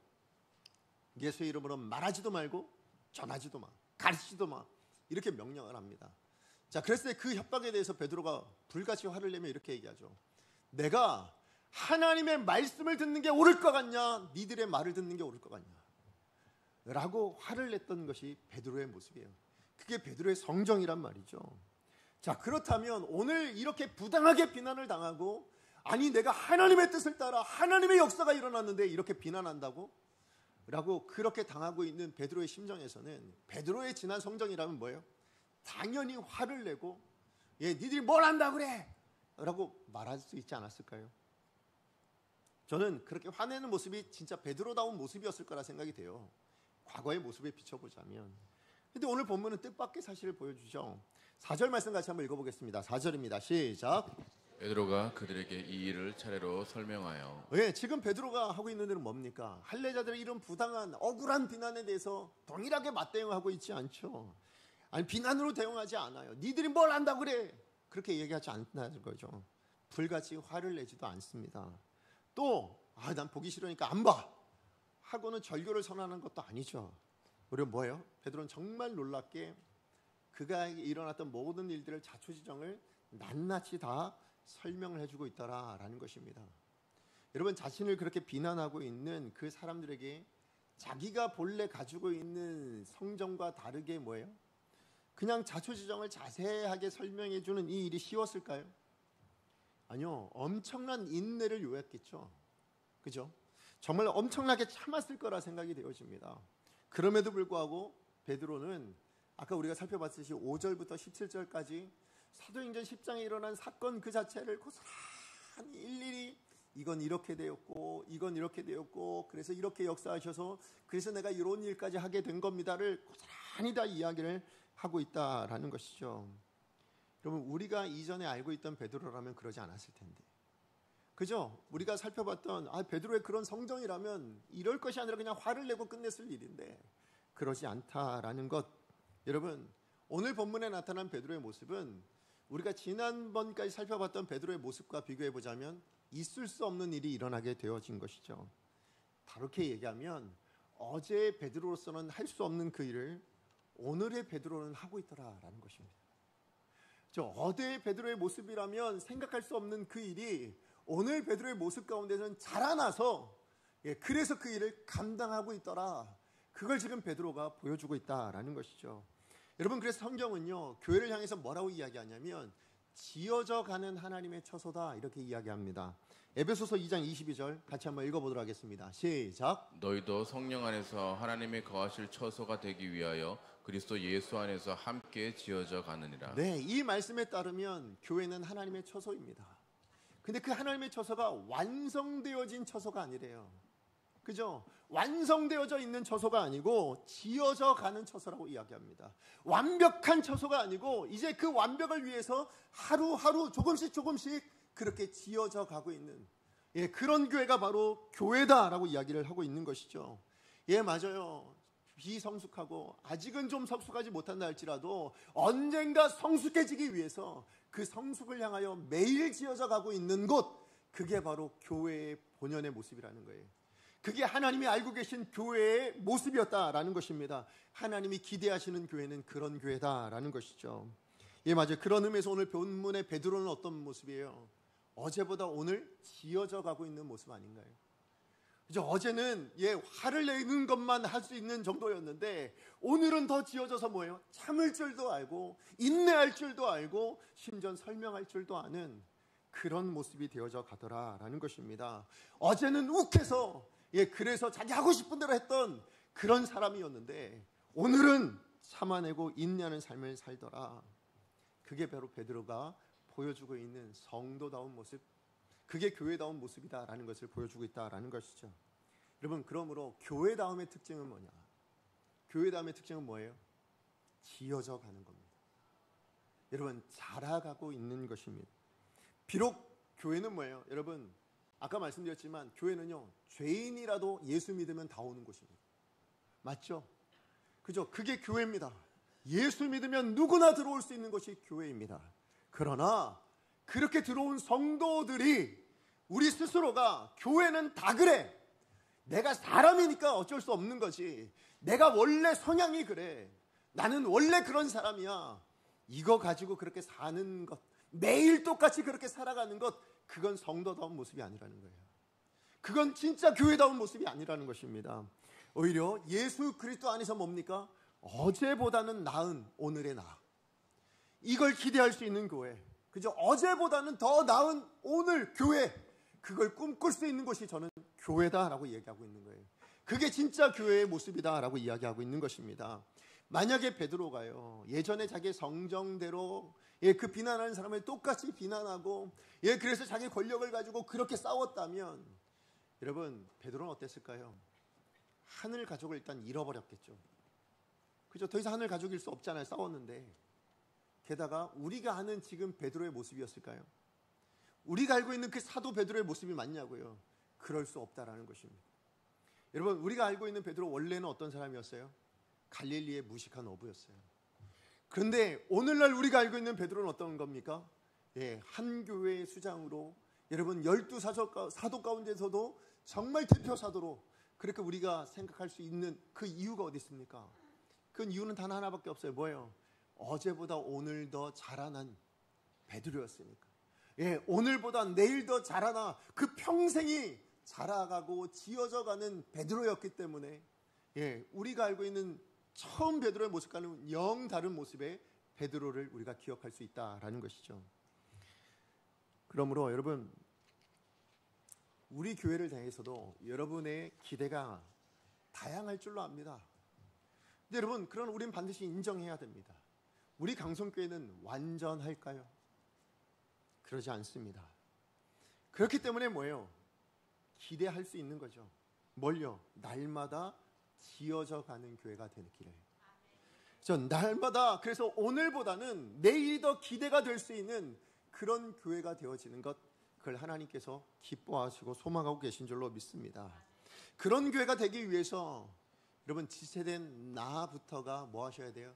Speaker 1: 예수의 이름으로 말하지도 말고 전하지도 마, 가르치지도 마, 이렇게 명령을 합니다. 자, 그랬을 때 그 협박에 대해서 베드로가 불같이 화를 내며 이렇게 얘기하죠. 내가 하나님의 말씀을 듣는 게 옳을 것 같냐, 니들의 말을 듣는 게 옳을 것 같냐 라고 화를 냈던 것이 베드로의 모습이에요. 그게 베드로의 성정이란 말이죠. 자, 그렇다면 오늘 이렇게 부당하게 비난을 당하고, 아니 내가 하나님의 뜻을 따라 하나님의 역사가 일어났는데 이렇게 비난한다고? 라고 그렇게 당하고 있는 베드로의 심정에서는 베드로의 지난 성정이라면 뭐예요? 당연히 화를 내고, 니들이 뭘 한다 그래? 라고 말할 수 있지 않았을까요? 저는 그렇게 화내는 모습이 진짜 베드로다운 모습이었을 거라 생각이 돼요. 과거의 모습에 비춰보자면. 근데 오늘 본문은 뜻밖의 사실을 보여주죠. 4절 말씀 같이 한번 읽어보겠습니다. 4절입니다. 시작.
Speaker 2: 베드로가 그들에게 이 일을 차례로 설명하여.
Speaker 1: 지금 베드로가 하고 있는 일은 뭡니까? 할례자들의 이런 부당한 억울한 비난에 대해서 동일하게 맞대응하고 있지 않죠. 아니, 비난으로 대응하지 않아요. 니들이 뭘 안다고 그래? 그렇게 얘기하지 않는 거죠. 불같이 화를 내지도 않습니다. 또 난 보기 싫으니까 안 봐 하고는 절교를 선언하는 것도 아니죠. 우리가 뭐예요? 베드로는 정말 놀랍게 그가 일어났던 모든 일들을 자초지정을 낱낱이 다 설명을 해주고 있더라라는 것입니다. 여러분, 자신을 그렇게 비난하고 있는 그 사람들에게 자기가 본래 가지고 있는 성정과 다르게 뭐예요? 그냥 자초지정을 자세하게 설명해주는 이 일이 쉬웠을까요? 아니요, 엄청난 인내를 요했겠죠. 그죠? 정말 엄청나게 참았을 거라 생각이 되어집니다. 그럼에도 불구하고 베드로는 아까 우리가 살펴봤듯이 5절부터 17절까지 사도행전 10장에 일어난 사건 그 자체를 고스란히 일일이 이건 이렇게 되었고 이건 이렇게 되었고 그래서 이렇게 역사하셔서 그래서 내가 이런 일까지 하게 된 겁니다를 고스란히 다 이야기를 하고 있다라는 것이죠. 여러분, 우리가 이전에 알고 있던 베드로라면 그러지 않았을 텐데, 그죠? 우리가 살펴봤던 베드로의 그런 성정이라면 이럴 것이 아니라 그냥 화를 내고 끝냈을 일인데 그러지 않다라는 것. 여러분, 오늘 본문에 나타난 베드로의 모습은 우리가 지난번까지 살펴봤던 베드로의 모습과 비교해보자면 있을 수 없는 일이 일어나게 되어진 것이죠. 다르게 얘기하면 어제의 베드로로서는 할 수 없는 그 일을 오늘의 베드로는 하고 있더라라는 것입니다. 어제의 베드로의 모습이라면 생각할 수 없는 그 일이 오늘 베드로의 모습 가운데서는 자라나서 그래서 그 일을 감당하고 있더라. 그걸 지금 베드로가 보여주고 있다라는 것이죠. 여러분, 그래서 성경은요, 교회를 향해서 뭐라고 이야기하냐면 지어져 가는 하나님의 처소다 이렇게 이야기합니다. 에베소서 2장 22절 같이 한번 읽어보도록 하겠습니다. 시작.
Speaker 2: 너희도 성령 안에서 하나님의 거하실 처소가 되기 위하여 그리스도 예수 안에서 함께 지어져 가느니라.
Speaker 1: 네, 이 말씀에 따르면 교회는 하나님의 처소입니다. 근데 그 하나님의 처소가 완성되어진 처소가 아니래요. 그죠? 완성되어져 있는 처소가 아니고 지어져 가는 처소라고 이야기합니다. 완벽한 처소가 아니고 이제 그 완벽을 위해서 하루하루 조금씩 그렇게 지어져 가고 있는 그런 교회가 바로 교회다라고 이야기를 하고 있는 것이죠. 맞아요. 비성숙하고 아직은 좀 성숙하지 못한다 할지라도 언젠가 성숙해지기 위해서 그 성숙을 향하여 매일 지어져 가고 있는 곳, 그게 바로 교회의 본연의 모습이라는 거예요. 그게 하나님이 알고 계신 교회의 모습이었다라는 것입니다. 하나님이 기대하시는 교회는 그런 교회다라는 것이죠. 맞아요. 그런 의미에서 오늘 본문의 베드로는 어떤 모습이에요? 어제보다 오늘 지어져 가고 있는 모습 아닌가요? 그죠? 어제는 화를 내는 것만 할 수 있는 정도였는데 오늘은 더 지어져서 뭐예요? 참을 줄도 알고 인내할 줄도 알고 심지어 설명할 줄도 아는 그런 모습이 되어져 가더라라는 것입니다. 어제는 욱해서 그래서 자기 하고 싶은 대로 했던 그런 사람이었는데 오늘은 참아내고 인내하는 삶을 살더라. 그게 바로 베드로가 보여주고 있는 성도다운 모습, 그게 교회다운 모습이다라는 것을 보여주고 있다라는 것이죠. 여러분, 그러므로 교회다움의 특징은 뭐냐? 교회다움의 특징은 뭐예요? 지어져 가는 겁니다. 여러분, 자라가고 있는 것입니다. 비록 교회는 뭐예요? 여러분, 아까 말씀드렸지만 교회는요, 죄인이라도 예수 믿으면 다 오는 곳입니다. 맞죠? 그죠? 그게 교회입니다. 예수 믿으면 누구나 들어올 수 있는 것이 교회입니다. 그러나 그렇게 들어온 성도들이 우리 스스로가 교회는 다 그래, 내가 사람이니까 어쩔 수 없는 거지, 내가 원래 성향이 그래, 나는 원래 그런 사람이야, 이거 가지고 그렇게 사는 것, 매일 똑같이 그렇게 살아가는 것, 그건 성도다운 모습이 아니라는 거예요. 그건 진짜 교회다운 모습이 아니라는 것입니다. 오히려 예수 그리스도 안에서 뭡니까? 어제보다는 나은 오늘의 나, 이걸 기대할 수 있는 교회, 그죠? 어제보다는 더 나은 오늘 교회, 그걸 꿈꿀 수 있는 것이 저는 교회다라고 얘기하고 있는 거예요. 그게 진짜 교회의 모습이다라고 이야기하고 있는 것입니다. 만약에 베드로가요, 예전에 자기 성정대로 그 비난하는 사람을 똑같이 비난하고 그래서 자기 권력을 가지고 그렇게 싸웠다면, 여러분, 베드로는 어땠을까요? 하늘 가족을 일단 잃어버렸겠죠. 그죠? 더 이상 하늘 가족일 수 없잖아요. 싸웠는데. 게다가 우리가 아는 지금 베드로의 모습이었을까요? 우리가 알고 있는 그 사도 베드로의 모습이 맞냐고요? 그럴 수 없다라는 것입니다. 여러분, 우리가 알고 있는 베드로 원래는 어떤 사람이었어요? 갈릴리의 무식한 어부였어요. 그런데 오늘날 우리가 알고 있는 베드로는 어떤 겁니까? 한 교회의 수장으로, 여러분, 12 사도 가운데서도 정말 대표 사도로 그렇게 우리가 생각할 수 있는 그 이유가 어디 있습니까? 그 이유는 단 하나밖에 없어요. 뭐예요? 어제보다 오늘 더 자라난 베드로였으니까. 오늘보다 내일 더 자라나, 그 평생이 자라가고 지어져가는 베드로였기 때문에 우리가 알고 있는 처음 베드로의 모습과는 영 다른 모습의 베드로를 우리가 기억할 수 있다라는 것이죠. 그러므로 여러분, 우리 교회를 대해서도 여러분의 기대가 다양할 줄로 압니다. 근데 여러분, 그런 우리는 반드시 인정해야 됩니다. 우리 강성교회는 완전할까요? 그러지 않습니다. 그렇기 때문에 뭐예요? 기대할 수 있는 거죠. 뭘요? 날마다 지어져 가는 교회가 되기를. 날마다, 그래서 오늘보다는 내일이 더 기대가 될 수 있는 그런 교회가 되어지는 것, 그걸 하나님께서 기뻐하시고 소망하고 계신 줄로 믿습니다. 그런 교회가 되기 위해서 여러분, 지체된 나부터가 뭐 하셔야 돼요?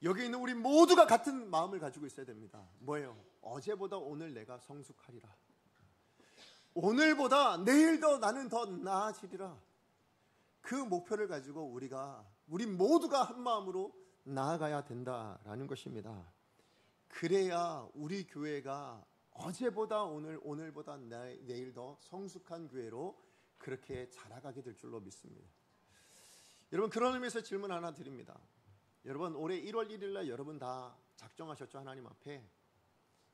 Speaker 1: 여기 있는 우리 모두가 같은 마음을 가지고 있어야 됩니다. 뭐예요? 어제보다 오늘 내가 성숙하리라. 오늘보다 내일 더 나는 더 나아지리라. 그 목표를 가지고 우리 모두가 한 마음으로 나아가야 된다라는 것입니다. 그래야 우리 교회가 어제보다 오늘보다 내일 더 성숙한 교회로 그렇게 자라가게 될 줄로 믿습니다. 여러분, 그런 의미에서 질문 하나 드립니다. 여러분, 올해 1월 1일 날 여러분 다 작정하셨죠? 하나님 앞에.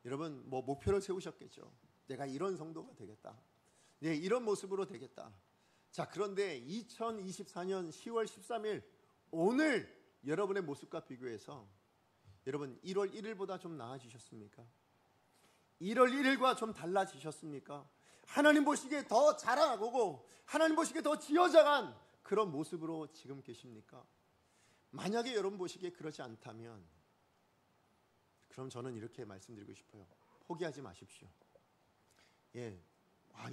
Speaker 1: 여러분, 뭐 목표를 세우셨겠죠? 내가 이런 성도가 되겠다, 이런 모습으로 되겠다. 자, 그런데 2024년 10월 13일 오늘 여러분의 모습과 비교해서 여러분, 1월 1일보다 좀 나아지셨습니까? 1월 1일과 좀 달라지셨습니까? 하나님 보시기에 더 자라나고 하나님 보시기에 더 지어져간 그런 모습으로 지금 계십니까? 만약에 여러분 보시기에 그러지 않다면, 그럼 저는 이렇게 말씀드리고 싶어요. 포기하지 마십시오.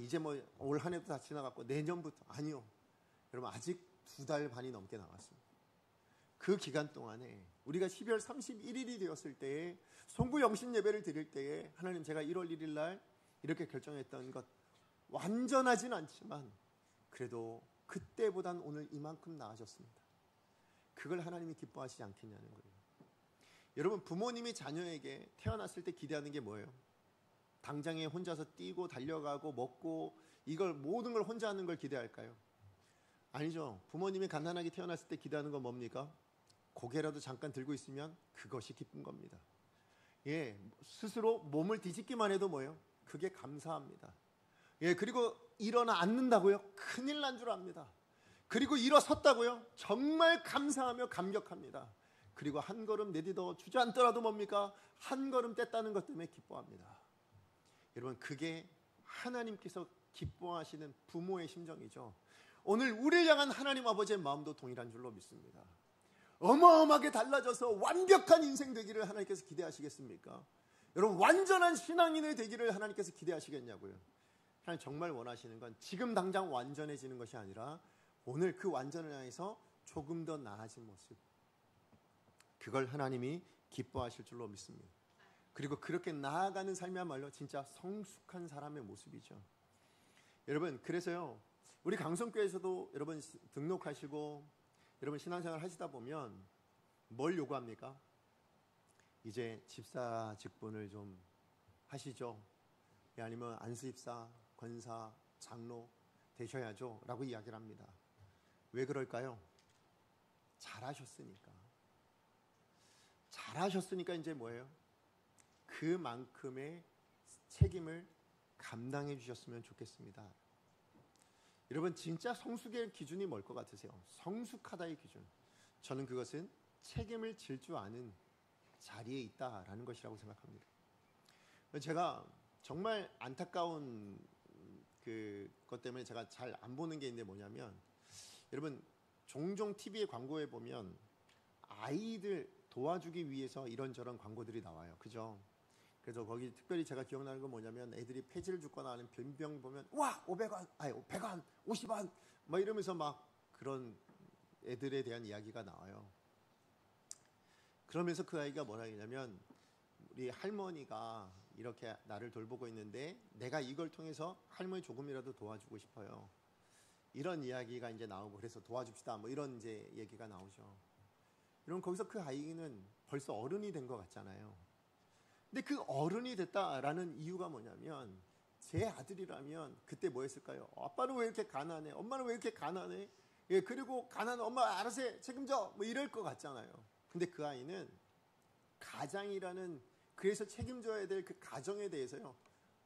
Speaker 1: 이제 뭐 올 한 해도 다 지나갔고 내년부터, 아니요. 여러분, 아직 2달 반이 넘게 남았습니다. 그 기간 동안에 우리가 12월 31일이 되었을 때에 송구 영신 예배를 드릴 때에 하나님, 제가 1월 1일 날 이렇게 결정했던 것 완전하진 않지만 그래도 그때보단 오늘 이만큼 나아졌습니다. 그걸 하나님이 기뻐하시지 않겠냐는 거예요. 여러분, 부모님이 자녀에게 태어났을 때 기대하는 게 뭐예요? 당장에 혼자서 뛰고 달려가고 먹고 이걸 모든 걸 혼자 하는 걸 기대할까요? 아니죠. 부모님이 가난하게 태어났을 때 기대하는 건 뭡니까? 고개라도 잠깐 들고 있으면 그것이 기쁜 겁니다. 스스로 몸을 뒤집기만 해도 뭐예요? 그게 감사합니다. 그리고 일어나 앉는다고요? 큰일 난 줄 압니다. 그리고 일어섰다고요? 정말 감사하며 감격합니다. 그리고 한 걸음 내딛어 주저앉더라도 뭡니까? 한 걸음 뗐다는 것 때문에 기뻐합니다. 여러분, 그게 하나님께서 기뻐하시는 부모의 심정이죠. 오늘 우리를 향한 하나님 아버지의 마음도 동일한 줄로 믿습니다. 어마어마하게 달라져서 완벽한 인생 되기를 하나님께서 기대하시겠습니까? 여러분, 완전한 신앙인의 되기를 하나님께서 기대하시겠냐고요? 하나님 정말 원하시는 건 지금 당장 완전해지는 것이 아니라 오늘 그 완전을 향해서 조금 더 나아진 모습, 그걸 하나님이 기뻐하실 줄로 믿습니다. 그리고 그렇게 나아가는 삶이야말로 진짜 성숙한 사람의 모습이죠. 여러분, 그래서요, 우리 강성교회에서도 여러분 등록하시고 여러분 신앙생활 하시다 보면 뭘 요구합니까? 이제 집사 직분을 좀 하시죠. 아니면 안수집사, 권사, 장로 되셔야죠 라고 이야기를 합니다. 왜 그럴까요? 잘하셨으니까. 잘하셨으니까 이제 뭐예요? 그만큼의 책임을 감당해 주셨으면 좋겠습니다. 여러분, 진짜 성숙의 기준이 뭘 것 같으세요? 성숙하다의 기준, 저는 그것은 책임을 질 줄 아는 자리에 있다라는 것이라고 생각합니다. 제가 정말 안타까운 그것 때문에 제가 잘 안 보는 게 있는데 뭐냐면, 여러분 종종 TV에 광고에 보면 아이들 도와주기 위해서 이런저런 광고들이 나와요. 그죠? 그래서 거기 특별히 제가 기억나는 건 뭐냐면, 애들이 폐지를 죽거나 하는 변병 보면 와 500원, 아니 100원, 50원 막 이러면서 막 그런 애들에 대한 이야기가 나와요. 그러면서 그 아이가 뭐라 하냐면, 우리 할머니가 이렇게 나를 돌보고 있는데 내가 이걸 통해서 할머니 조금이라도 도와주고 싶어요. 이런 이야기가 이제 나오고, 그래서 도와줍시다 뭐 이런 이제 얘기가 나오죠. 여러분, 거기서 그 아이는 벌써 어른이 된 것 같잖아요. 근데 그 어른이 됐다라는 이유가 뭐냐면, 제 아들이라면 그때 뭐 했을까요? 아빠는 왜 이렇게 가난해? 엄마는 왜 이렇게 가난해? 예, 그리고 가난한 엄마 알아서 해, 책임져 뭐 이럴 것 같잖아요. 근데 그 아이는 가장이라는, 그래서 책임져야 될 그 가정에 대해서요,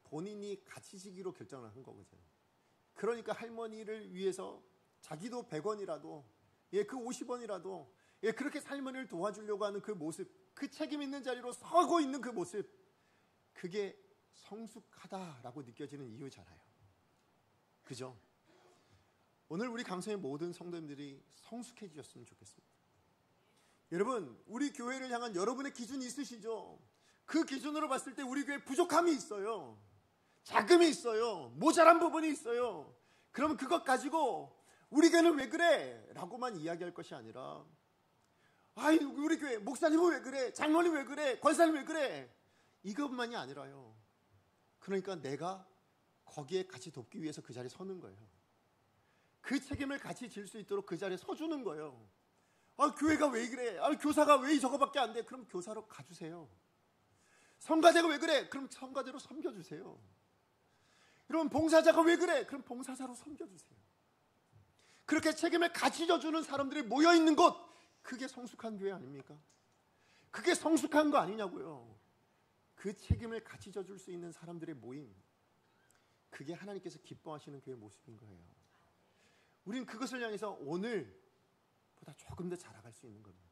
Speaker 1: 본인이 같이 지기로 결정을 한 거거든요. 그러니까 할머니를 위해서 자기도 100원이라도, 예, 그 50원이라도, 예, 그렇게 할머니를 도와주려고 하는 그 모습, 그 책임 있는 자리로 서고 있는 그 모습, 그게 성숙하다라고 느껴지는 이유잖아요. 그죠? 오늘 우리 강성의 모든 성도님들이 성숙해지셨으면 좋겠습니다. 여러분, 우리 교회를 향한 여러분의 기준이 있으시죠? 그 기준으로 봤을 때 우리 교회에 부족함이 있어요. 자금이 있어요. 모자란 부분이 있어요. 그러면 그것 가지고 우리 교회는 왜 그래? 라고만 이야기할 것이 아니라, 아이, 우리 교회 목사님은 왜 그래? 장로님 왜 그래? 권사님 왜 그래? 이것만이 아니라요, 그러니까 내가 거기에 같이 돕기 위해서 그 자리에 서는 거예요. 그 책임을 같이 질 수 있도록 그 자리에 서주는 거예요. 아, 교회가 왜 그래? 아, 교사가 왜 저거밖에 안 돼? 그럼 교사로 가주세요. 성가대가 왜 그래? 그럼 성가대로 섬겨주세요. 여러분, 봉사자가 왜 그래? 그럼 봉사자로 섬겨주세요. 그렇게 책임을 같이 져주는 사람들이 모여있는 곳, 그게 성숙한 교회 아닙니까? 그게 성숙한 거 아니냐고요. 그 책임을 같이 져줄 수 있는 사람들의 모임, 그게 하나님께서 기뻐하시는 교회의 모습인 거예요. 우리는 그것을 향해서 오늘보다 조금 더 자라갈 수 있는 겁니다.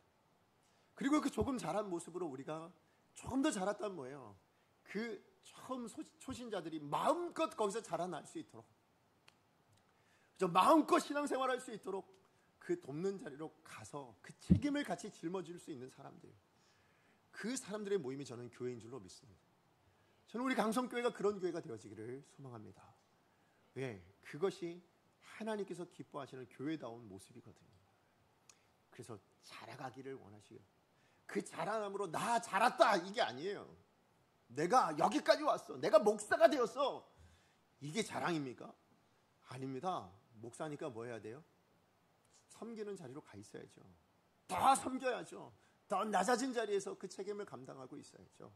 Speaker 1: 그리고 그 조금 자란 모습으로 우리가 조금 더 자랐다면 뭐예요? 그 처음 초신자들이 마음껏 거기서 자라날 수 있도록, 마음껏 신앙생활할 수 있도록 그 돕는 자리로 가서 그 책임을 같이 짊어질 수 있는 사람들, 그 사람들의 모임이 저는 교회인 줄로 믿습니다. 저는 우리 강성교회가 그런 교회가 되어지기를 소망합니다. 왜? 그것이 하나님께서 기뻐하시는 교회다운 모습이거든요. 그래서 자라가기를 원하시고, 그 자라남으로 나 자랐다 이게 아니에요. 내가 여기까지 왔어, 내가 목사가 되었어, 이게 자랑입니까? 아닙니다. 목사니까 뭐 해야 돼요? 섬기는 자리로 가 있어야죠. 더 섬겨야죠. 더 낮아진 자리에서 그 책임을 감당하고 있어야죠.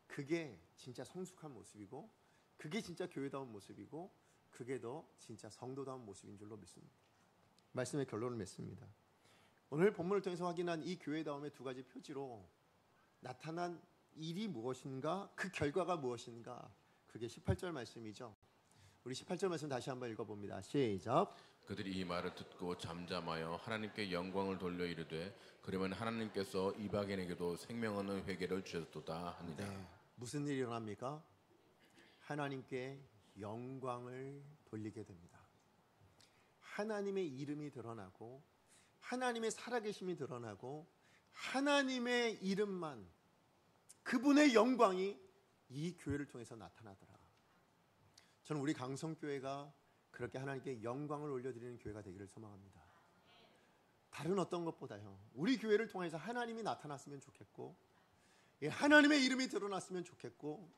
Speaker 1: 그게 진짜 성숙한 모습이고, 그게 진짜 교회다운 모습이고, 그게 더 진짜 성도다운 모습인 줄로 믿습니다. 말씀의 결론을 맺습니다. 오늘 본문을 통해서 확인한 이 교회다움의 두 가지 표지로 나타난 일이 무엇인가, 그 결과가 무엇인가, 그게 18절 말씀이죠. 우리 18절 말씀 다시 한번 읽어봅니다. 시작.
Speaker 2: 그들이 이 말을 듣고 잠잠하여 하나님께 영광을 돌려 이르되 그러면 하나님께서 이방인에게도 생명 얻는 회개를 주셨도다 하니라.
Speaker 1: 네. 무슨 일이 일어납니까? 하나님께 영광을 돌리게 됩니다. 하나님의 이름이 드러나고 하나님의 살아계심이 드러나고 하나님의 이름만, 그분의 영광이 이 교회를 통해서 나타나더라. 저는 우리 강성교회가 그렇게 하나님께 영광을 올려드리는 교회가 되기를 소망합니다. 다른 어떤 것보다요, 우리 교회를 통해서 하나님이 나타났으면 좋겠고, 하나님의 이름이 드러났으면 좋겠고,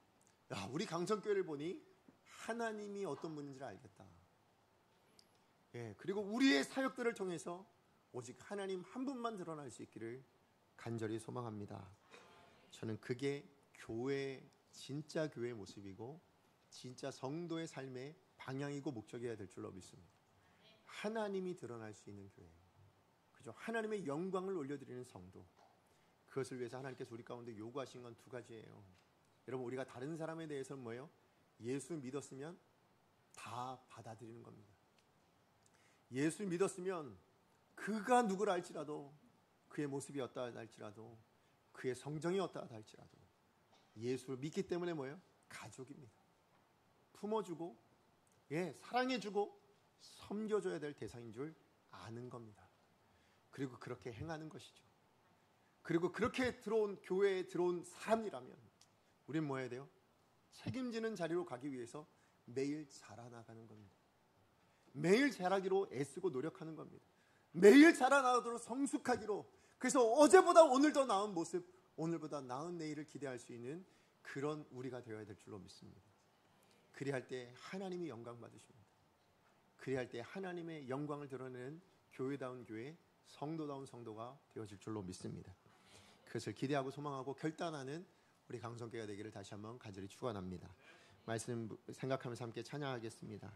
Speaker 1: 우리 강성교회를 보니 하나님이 어떤 분인지를 알겠다. 그리고 우리의 사역들을 통해서 오직 하나님 한 분만 드러날 수 있기를 간절히 소망합니다. 저는 그게 교회, 진짜 교회의 모습이고 진짜 성도의 삶의 방향이고 목적이어야 될 줄로 믿습니다. 하나님이 드러날 수 있는 교회, 그죠? 하나님의 영광을 올려드리는 성도, 그것을 위해서 하나님께서 우리 가운데 요구하신 건 두 가지예요. 여러분, 우리가 다른 사람에 대해서는 뭐예요? 예수 믿었으면 다 받아들이는 겁니다. 예수 믿었으면 그가 누구라 할지라도, 그의 모습이 어떠하다 할지라도, 그의 성정이 어떠하다 할지라도 예수를 믿기 때문에 뭐예요? 가족입니다. 품어주고 사랑해주고 섬겨줘야 될 대상인 줄 아는 겁니다. 그리고 그렇게 행하는 것이죠. 그리고 그렇게 들어온 교회에 들어온 사람이라면 우리는 뭐 해야 돼요? 책임지는 자리로 가기 위해서 매일 자라나가는 겁니다. 매일 자라기로 애쓰고 노력하는 겁니다. 매일 자라나도록 성숙하기로, 그래서 어제보다 오늘 더 나은 모습, 오늘보다 나은 내일을 기대할 수 있는 그런 우리가 되어야 될 줄로 믿습니다. 그리할 때 하나님이 영광 받으십니다. 그리할 때 하나님의 영광을 드러내는 교회다운 교회, 성도다운 성도가 되어질 줄로 믿습니다. 그것을 기대하고 소망하고 결단하는 우리 강성교회가 되기를 다시 한번 간절히 축원합니다. 말씀 생각하면서 함께 찬양하겠습니다.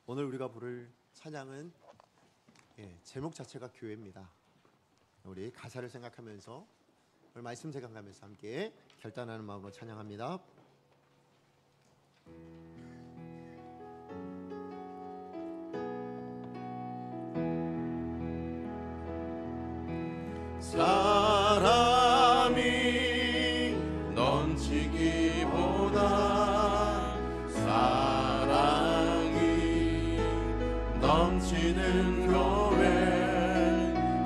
Speaker 1: 오늘 우리가 부를 찬양은 제목 자체가 교회입니다. 우리 가사를 생각하면서 오늘 말씀 생각하면서 함께 결단하는 마음으로 찬양합니다.
Speaker 2: 사람이 넘치기보다 사랑이 넘치는 교회,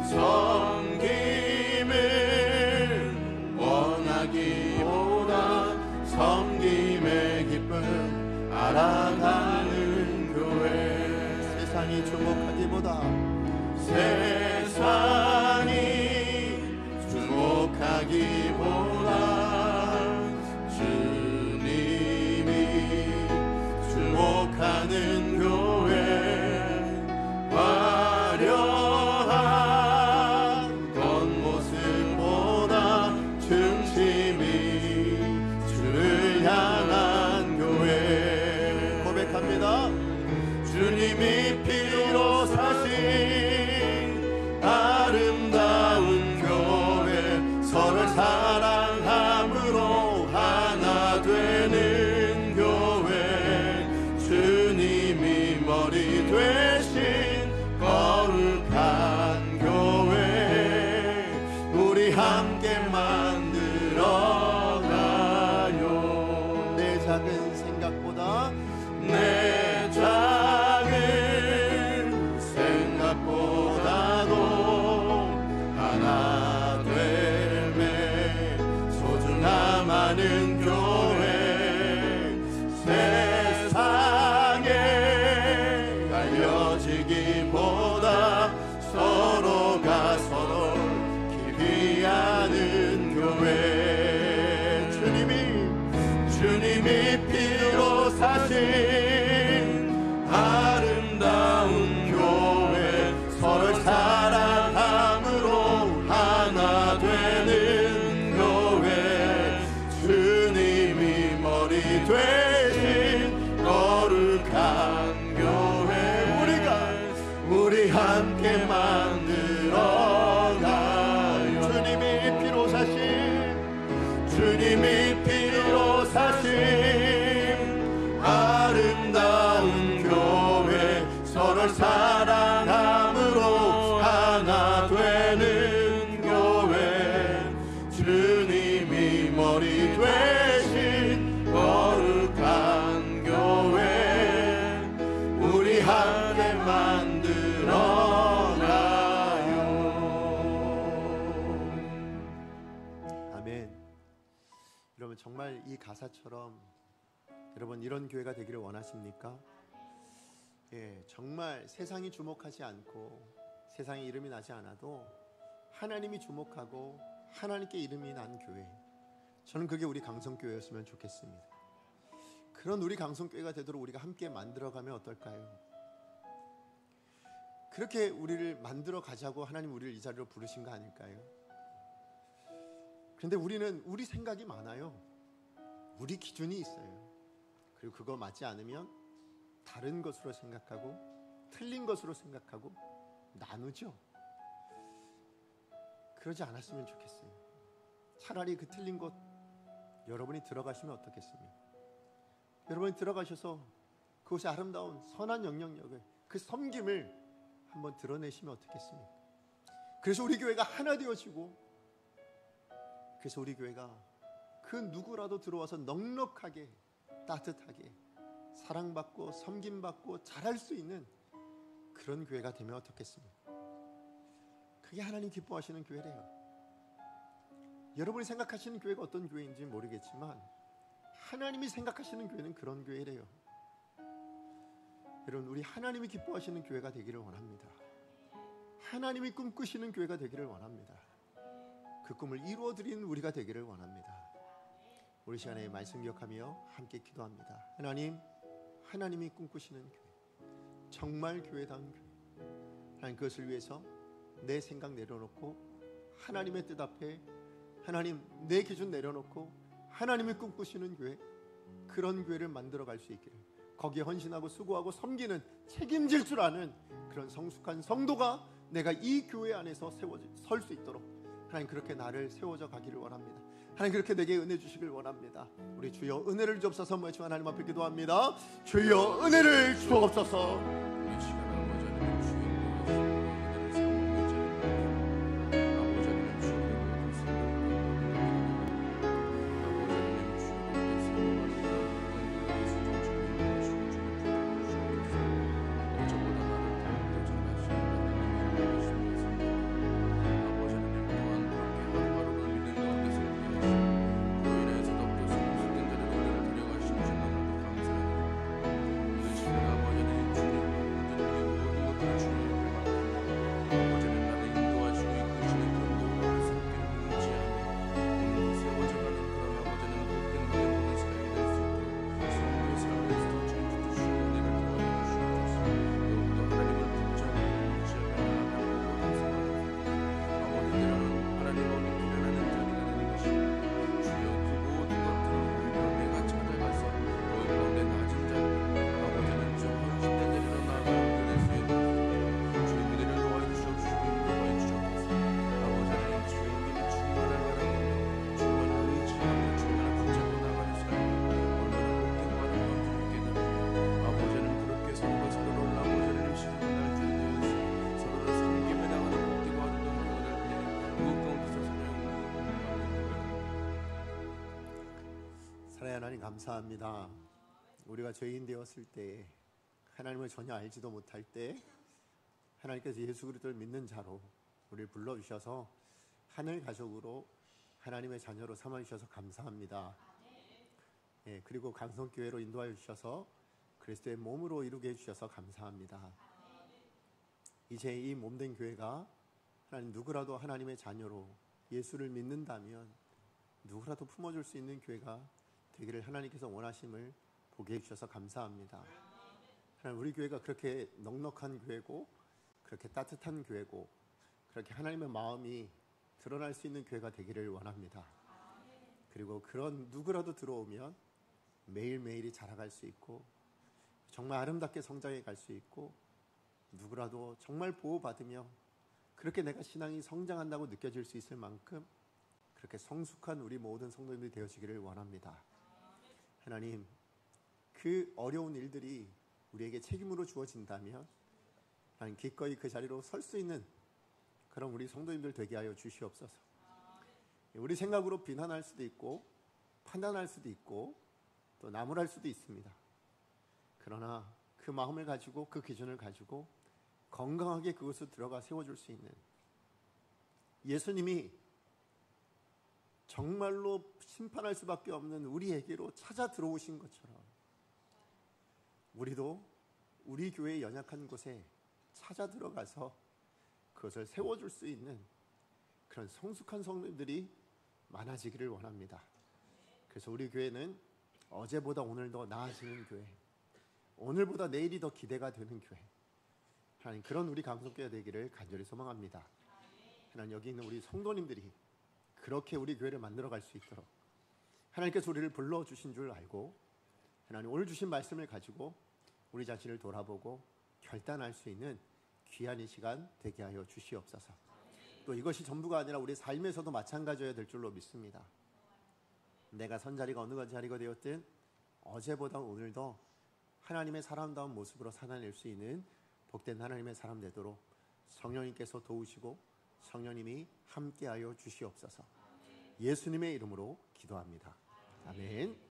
Speaker 2: 섬김을 원하기보다 섬김의 기쁨 알아가는 교회,
Speaker 1: 세상이 주목하기보다
Speaker 2: 주님이 주목하는 교회, 화려한 겉모습보다 중심이 주를 향한 교회,
Speaker 1: 고백합니다.
Speaker 2: 주님이 피로 사신 아름다운 교회, 서로를 사랑함으로 하나 되는 교회, 주님이 머리 되신 거룩한 교회, 우리 함께 만들어가요.
Speaker 1: 내 작은 생각보다
Speaker 2: 내 작은 생각보다도 하나 됨에 소중함하는 교회, 세상에 알려지기보다 서로가 서로 깊이 아는 교회, 주님이 피로 사신 아름다운 교회, 서로를 사랑함으로 하나 되는 교회, 주님이 머리 되신 거룩한 교회, 우리 함께 만들어가요. 주님이 피로 사신 아름다운 교회, 서로를
Speaker 1: 정말 이 가사처럼 여러분 이런 교회가 되기를 원하십니까? 예, 정말 세상이 주목하지 않고 세상에 이름이 나지 않아도 하나님이 주목하고 하나님께 이름이 난 교회, 저는 그게 우리 강성교회였으면 좋겠습니다. 그런 우리 강성교회가 되도록 우리가 함께 만들어가면 어떨까요? 그렇게 우리를 만들어 가자고 하나님 우리를 이 자리로 부르신 거 아닐까요? 그런데 우리는 우리 생각이 많아요. 우리 기준이 있어요. 그리고 그거 맞지 않으면 다른 것으로 생각하고 틀린 것으로 생각하고 나누죠. 그러지 않았으면 좋겠어요. 차라리 그 틀린 곳 여러분이 들어가시면 어떻겠습니까? 여러분이 들어가셔서 그곳의 아름다운 선한 영향력을, 그 섬김을 한번 드러내시면 어떻겠습니까? 그래서 우리 교회가 하나 되어지고, 그래서 우리 교회가 그 누구라도 들어와서 넉넉하게 따뜻하게 사랑받고 섬김받고 잘할 수 있는 그런 교회가 되면 어떻겠습니까? 그게 하나님 기뻐하시는 교회래요. 여러분이 생각하시는 교회가 어떤 교회인지 모르겠지만 하나님이 생각하시는 교회는 그런 교회래요. 여러분, 우리 하나님이 기뻐하시는 교회가 되기를 원합니다. 하나님이 꿈꾸시는 교회가 되기를 원합니다. 그 꿈을 이루어드리는 우리가 되기를 원합니다. 우리 시간에 말씀 기억하며 함께 기도합니다. 하나님이 꿈꾸시는 교회, 정말 교회다운 교회, 하나님 그것을 위해서 내 생각 내려놓고 하나님의 뜻 앞에 하나님 내 기준 내려놓고 하나님이 꿈꾸시는 교회, 그런 교회를 만들어갈 수 있기를, 거기에 헌신하고 수고하고 섬기는, 책임질 줄 아는 그런 성숙한 성도가 내가 이 교회 안에서 설 수 있도록 하나님 그렇게 나를 세워져 가기를 원합니다. 하나님 그렇게 내게 은혜 주시길 원합니다. 우리 주여 은혜를 주옵소서. 모여서 하나님 앞에 기도합니다. 주여 은혜를 주옵소서. 하나님 감사합니다. 우리가 죄인 되었을 때, 하나님을 전혀 알지도 못할 때 하나님께서 예수 그리스도를 믿는 자로 우리를 불러주셔서 하늘 가족으로 하나님의 자녀로 삼아주셔서 감사합니다. 예, 그리고 강성교회로 인도하여 주셔서 그리스도의 몸으로 이루게 해주셔서 감사합니다. 이제 이 몸된 교회가 하나님 누구라도 하나님의 자녀로 예수를 믿는다면 누구라도 품어줄 수 있는 교회가 되기를 하나님께서 원하심을 보게 해주셔서 감사합니다. 하나님, 우리 교회가 그렇게 넉넉한 교회고 그렇게 따뜻한 교회고 그렇게 하나님의 마음이 드러날 수 있는 교회가 되기를 원합니다. 그리고 그런 누구라도 들어오면 매일매일이 자라갈 수 있고 정말 아름답게 성장해 갈 수 있고 누구라도 정말 보호받으며 그렇게 내가 신앙이 성장한다고 느껴질 수 있을 만큼 그렇게 성숙한 우리 모든 성도님들이 되어지기를 원합니다. 하나님, 그 어려운 일들이 우리에게 책임으로 주어진다면 하나님 기꺼이 그 자리로 설 수 있는 그런 우리 성도님들 되게 하여 주시옵소서. 우리 생각으로 비난할 수도 있고 판단할 수도 있고 또 나무랄 수도 있습니다. 그러나 그 마음을 가지고 그 기준을 가지고 건강하게 그것을 들어가 세워줄 수 있는, 예수님이 정말로 심판할 수밖에 없는 우리에게로 찾아 들어오신 것처럼 우리도 우리 교회의 연약한 곳에 찾아 들어가서 그것을 세워줄 수 있는 그런 성숙한 성도들이 많아지기를 원합니다. 그래서 우리 교회는 어제보다 오늘 더 나아지는 교회, 오늘보다 내일이 더 기대가 되는 교회, 하나님 그런 우리 강성교회 되기를 간절히 소망합니다. 하나님 여기 있는 우리 성도님들이 그렇게 우리 교회를 만들어갈 수 있도록 하나님께서 우리를 불러주신 줄 알고 하나님 오늘 주신 말씀을 가지고 우리 자신을 돌아보고 결단할 수 있는 귀한 이 시간 되게 하여 주시옵소서. 또 이것이 전부가 아니라 우리 삶에서도 마찬가지여야 될 줄로 믿습니다. 내가 선 자리가 어느 자리가 되었든 어제보다 오늘 더 하나님의 사람다운 모습으로 살아낼 수 있는 복된 하나님의 사람 되도록 성령님께서 도우시고 성령님이 함께하여 주시옵소서. 예수님의 이름으로 기도합니다. 아멘.